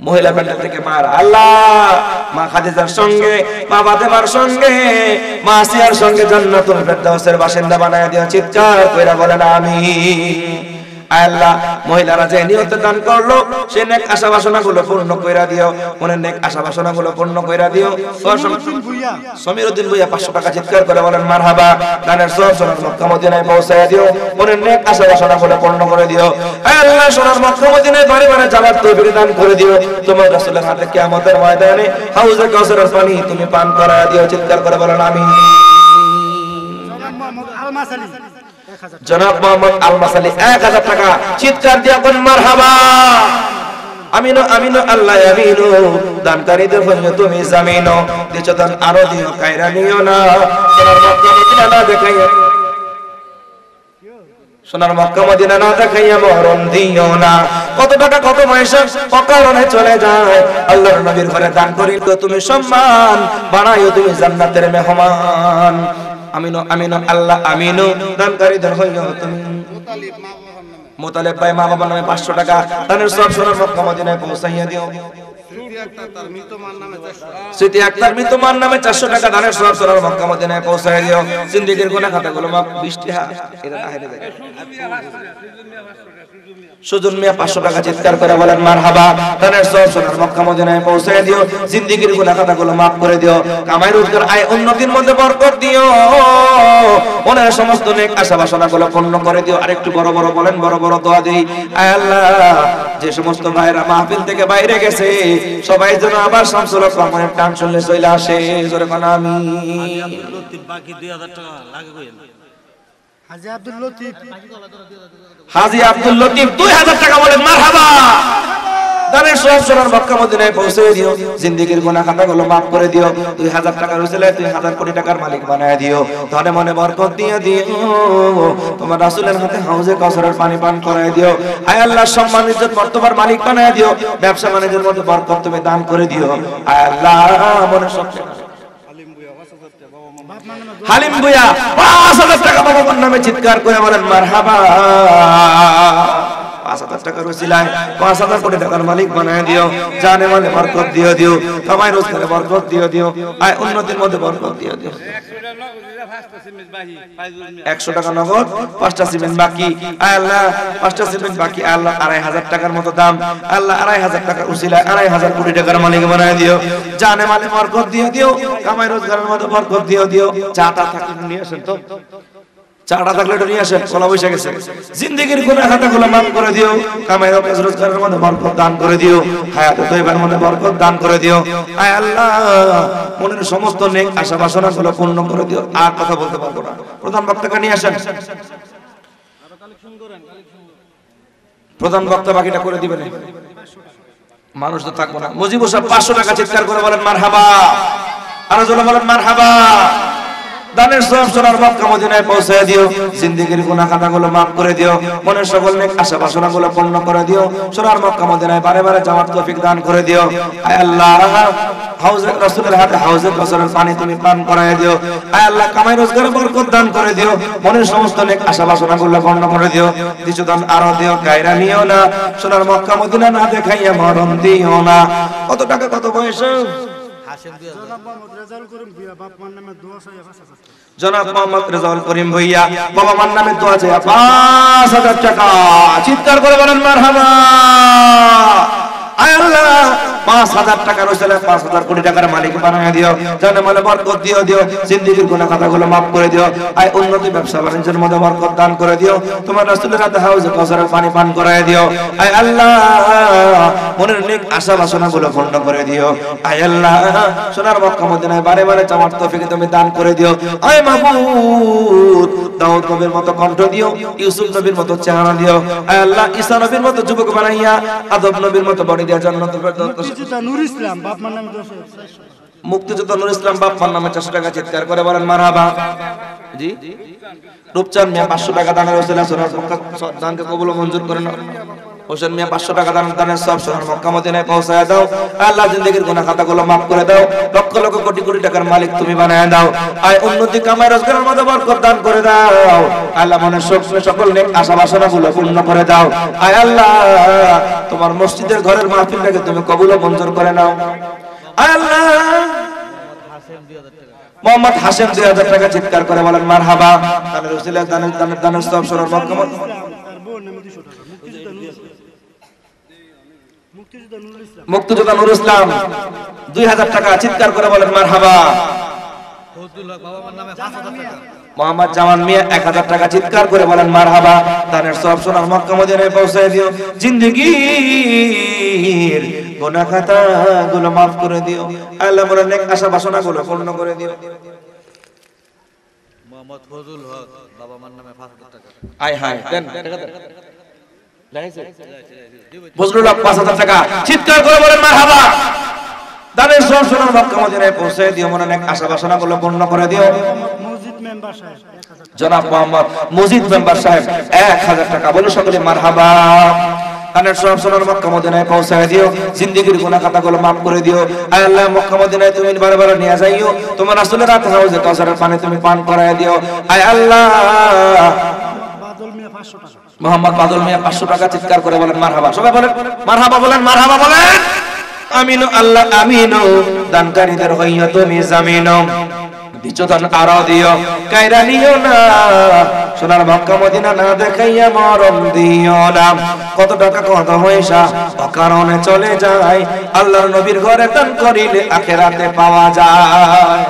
মহিলা প্যান্ডেল থেকে মার আল্লাহ মা খাদিজার সঙ্গে মা ফাতেমার সঙ্গে মা আসিয়ার সঙ্গে জান্নাতুল ফেরদাউসের বাসিন্দা বানায় দিও চিৎকার কইরা বলেন আমিন আল্লাহ মহিলারা যে নিয়ত দান করলো সে নেক আশা বাসনাগুলো পূর্ণ কইরা দিও মনের নেক আশা বাসনাগুলো পূর্ণ কইরা দিও সমীরউদ্দিন ভূঁইয়া 500 টাকা চিৎকার করে বলেন মারহাবা দানের সব সোনার মক্কা মদিনায় পৌঁছায় দিও মনের নেক আশা বাসনাগুলো পূর্ণ করে দিও আল্লাহ সোনার মক্কা মদিনায় বারে বারে যাওয়ার তৌফিক দান করে দিও তোমার রাসূলের হাতে কিয়ামতের ময়দানে হাউজে কাউসারের পানি তুমি পান করায় দিও চিৎকার করে বলেন আমিন জনাব মোহাম্মদ আল মাসালি 1000 টাকা চিৎকার দিয়া কোন মারহাবা আমিনু আমিনু আল্লাহ আমিনু দানকারীদের হইও তুমি জামিনো দিছো দান আরো দিও কায়রা নিও না সোনার মক্কা মদিনা না দেখাইয়া মরণ দিও না কত টাকা কত পয়সা অকারণে চলে যায় আল্লাহর নবীর ঘরে দান করিল তুমি সম্মান বানাইও তুমি জান্নাতের মেহমান আমিনু আমিনু আল্লাহ আমিনু দানকারীদের হইও তুমি মোতালেব ভাই মা বাবার নামে 500 টাকা দানের সব সোনার মক্কা মদিনায় পৌঁছাইয়া দিও স্মৃতি আক্তার মৃতমান নামে 400 টাকা দানের সওয়াব সোনার মক্কা মদিনায় পৌঁছায় দিও জিন্দেগীর গুনাহ খাতাগুলো মাফ 20 টাকা এটা আহেরে দেয় সুজন মিয়া 500 টাকা চিৎকার করে বলেন মারহাবা দানের সওয়াব সোনার মক্কা মদিনায় পৌঁছায় দিও জিন্দেগীর গুনাহ খাতাগুলো মাফ করে দিও কামাই রোজগার আয় উন্নতির মধ্যে বরকত দিও ওনার সমস্ত নেক আশা বাসনাগুলো পূর্ণ করে দিও আরেকটু বড় বড় বলেন বড় বড় দোয়া দেই আয় আল্লাহ যে সমস্ত ভাইরা মাহফিল থেকে বাইরে গেছে সবাই যেন আবার শামসুল রহমানের টান শুনলে চলে আসে জোরে কোন আমিন বাকি 2000 টাকা লাগে কইেন হাজী আব্দুল লতিফ হাজী আব্দুল লতিফ 2000 টাকা বলেন মারহাবা দানের সওয়াব সোনার মক্কা মদিনায় পৌঁছে দিও জিন্দেগীর গুনাহ খাতাগুলো মাফ করে দিও 2000 টাকার উসিলে 2000 কোটি টাকার মালিক বানায় দিও ধনে মনে বরকত দিয়ে দিও তোমার রাসূলের হাতে হাউজে কাউসারের পানি পান করায় দিও আয় আল্লাহ সম্মান ইজ্জত মর্তবার মালিক বানায় দিও ব্যবসা বাণিজ্যের মধ্যে বরকত তুমি দান করে দিও আয় আল্লাহ মনে সবচেয়ে হালিম ভুয়া 5000 টাকা বাবার নামে চিৎকার করে বলেন মারহাবা 5000 টাকার ওসিলায় 5000 কোটি টাকার মালিক বানায় দিও জানে মানে বরকত দিও দিও কামাই রোজগারে বরকত দিও আয় উন্নতির মধ্যে বরকত দিও 100 টাকা নগদ 5টা সিমেন্ট বাকি আয় আল্লাহ 5টা সিমেন্ট বাকি আল্লাহ 2500 টাকার মতো দাম আল্লাহ 2500 টাকার উসিলায় 2500 কোটি টাকার মালিক বানায় দিও জানে মানে বরকত দিও কামাই রোজগারের মধ্যে বরকত দিও চাটা থাকলে নিয়ে আসেন তো চাটা থাকলে এটা নিয়ে আসেন কলা বসে গেছে জিন্দেগীর গুনাহ খাতাগুলো মাফ করে দিও কামাই রোজগারের মধ্যে বরকত দান করে দিও হায়াতে তয়্যবার মধ্যে বরকত দান করে দিও আয় আল্লাহ মনের সমস্ত নেক আশা বাসনাগুলো পূর্ণ করে দিও আর কথা বলতে পারবো না প্রধান বক্তাকে নিয়ে আসেন প্রধান বক্তা বাকিটা করে দিবেন মানুষ তো থাকবো না মুজিবুর সাহেব 500 টাকা চিৎকার করে বলেন মারহাবা আর জোরে বলেন মারহাবা দানের সওয়াব সোনার মক্কা মদিনায় পৌঁছায় দিও জিন্দেগীর গুনাহ খাতাগুলো মাফ করে দিও মনের সকল নেক আশা বাসনাগুলো পূর্ণ করে দিও সোনার মক্কা মদিনায় বারে বারে যাওয়ার তৌফিক দান করে দিও আয় আল্লাহ হাউজে রাসূলের হাতে হাউজে কাউসারের পানি তুমি পান করায় দিও আয় আল্লাহ কামাই রোজগারে বরকত দান করে দিও মনের সমস্ত নেক আশা বাসনাগুলো পূর্ণ করে দিও কিছু দান আরো দিও গায়রা নিও না সোনার মক্কা মদিনা না দেখাইয়া মরণ দিও না কত টাকা কত বয়স জনাব মোহাম্মদ রেজাউল করিম ভুইয়া বাবা মার নামে দোয়া চাই 5000 টাকা চিৎকার করে বলেন মারহাবা আয় আল্লাহ 5000 টাকা রইলে 5000 কোটি টাকার মালিক বানায় দিও জানে মানে বরকত দিও জিন্দেগীর গুনাহ খাতাগুলো maaf করে দিও আয় উন্নতি ব্যবসা বাণিজ্যের মধ্যে বরকত দান করে দিও তোমার রাসূলের হাতে হাউজে কাউসারের পানি পান করায় দিও আয় আল্লাহ মনের নেক আশা বাসনাগুলো পূর্ণ করে দিও আয় আল্লাহ সোনার মক্কা মদিনায় বারে বারে যাওয়ার তৌফিক তুমি দান করে দিও আয় মাবুদ দাউদ নবীর মতো কণ্ঠ দিও ইউসুফ নবীর মতো চেহারা দিও আয় আল্লাহ ঈসা নবীর মতো যুবক বানাইয়া আদম নবীর মতো বডি দিয়া জান্নাতুল ফেরদাউস নূর ইসলাম বাপ মার নামে 400 মুক্তিযোদ্ধা নূর ইসলাম বাপ মার নামে 400 টাকা চিৎকার করে বলেন মারহাবা জি রূপচাঁদ মিয়া 500 টাকা দানের ওসিলা সোনার মক্কা দানকে কবুল ও মঞ্জুর করে নাও হোসেন মিয়া 500 টাকা দানের সব সোনার মক্কা মদিনায় পৌঁছায় দাও আল্লাহ জিন্দেগীর গুনাহ খাতাগুলো maaf করে দাও লক্ষ লক্ষ কোটি কোটি টাকার মালিক তুমি বানায় দাও আয় উন্নতি কামাই রোজগারের মধ্যে বরকত দান করে দাও আল্লাহ মনের সকল নেক আশা বাসনাগুলো পূর্ণ করে দাও আয় আল্লাহ তোমার মসজিদের ঘরের মাহফিলটাকে তুমি কবুল ও মঞ্জুর করে নাও আয় আল্লাহ মোহাম্মদ হাসেম 2000 টাকা চিৎকার করে বলেন মারহাবা দানের ওসিলা দানের সব সোনার মক্কা মুক্তিযোদ্ধা নূর ইসলাম 2000 টাকা চিৎকার করে বলেন মারহাবা মোহাম্মদ জামান মিয়া 1000 টাকা চিৎকার করে বলেন মারহাবা দানের সব সোনার মক্কা মদিনায় পৌঁছায় দিও জিন্দেগীর গুনাহ খাতাগুলো maaf করে দিও আল্লাহ মোর নেক আশা বাসনাগুলো পূর্ণ করে দিও মোহাম্মদ ফজল হক বাবা মার নামে 5000 টাকা আয় হায় দেন টাকা দেন লাইছে ফজলুল হক 5000 টাকা চিৎকার করে বলেন মারহাবা দানের সব সোনার মক্কা মদিনায় পৌঁছায় দিও মোর নেক আশা বাসনাগুলো পূর্ণ করে দিও মসজিদ মেম্বার সাহেব জনাব মোহাম্মদ মসজিদ মেম্বার সাহেব 1000 টাকা বলে সকলে মারহাবা দানের সব সোনার মক্কা মদিনায় পৌঁছায় দিও জিন্দেগীর গুনাহ খাতাগুলো maaf করে দিও আয় আল্লাহ মক্কা মদিনায় তুমি বারে বারে নিয়ে যাইও তোমার রাসূলের হাতে হাউজে কাউসারের পানি তুমি পান করায় দিও আয় আল্লাহ বাদল মিয়া 500 টাকা মোহাম্মদ বাদল মিয়া 500 টাকা চিৎকার করে বলেন মারহাবা সবাই বলেন মারহাবা বলেন আমিনু আল্লাহ আমিনু দানকারীদের হইয়া তুমি জামিনো বিচোদন আরো দিও কায়রা নিও না সোনার মক্কা মদিনা না দেখাইয়া মরণ দিও না কত টাকা কত পয়সা অকারণে চলে যায় আল্লাহর নবীর ঘরে দান করিলে আখিরাতে পাওয়া যায়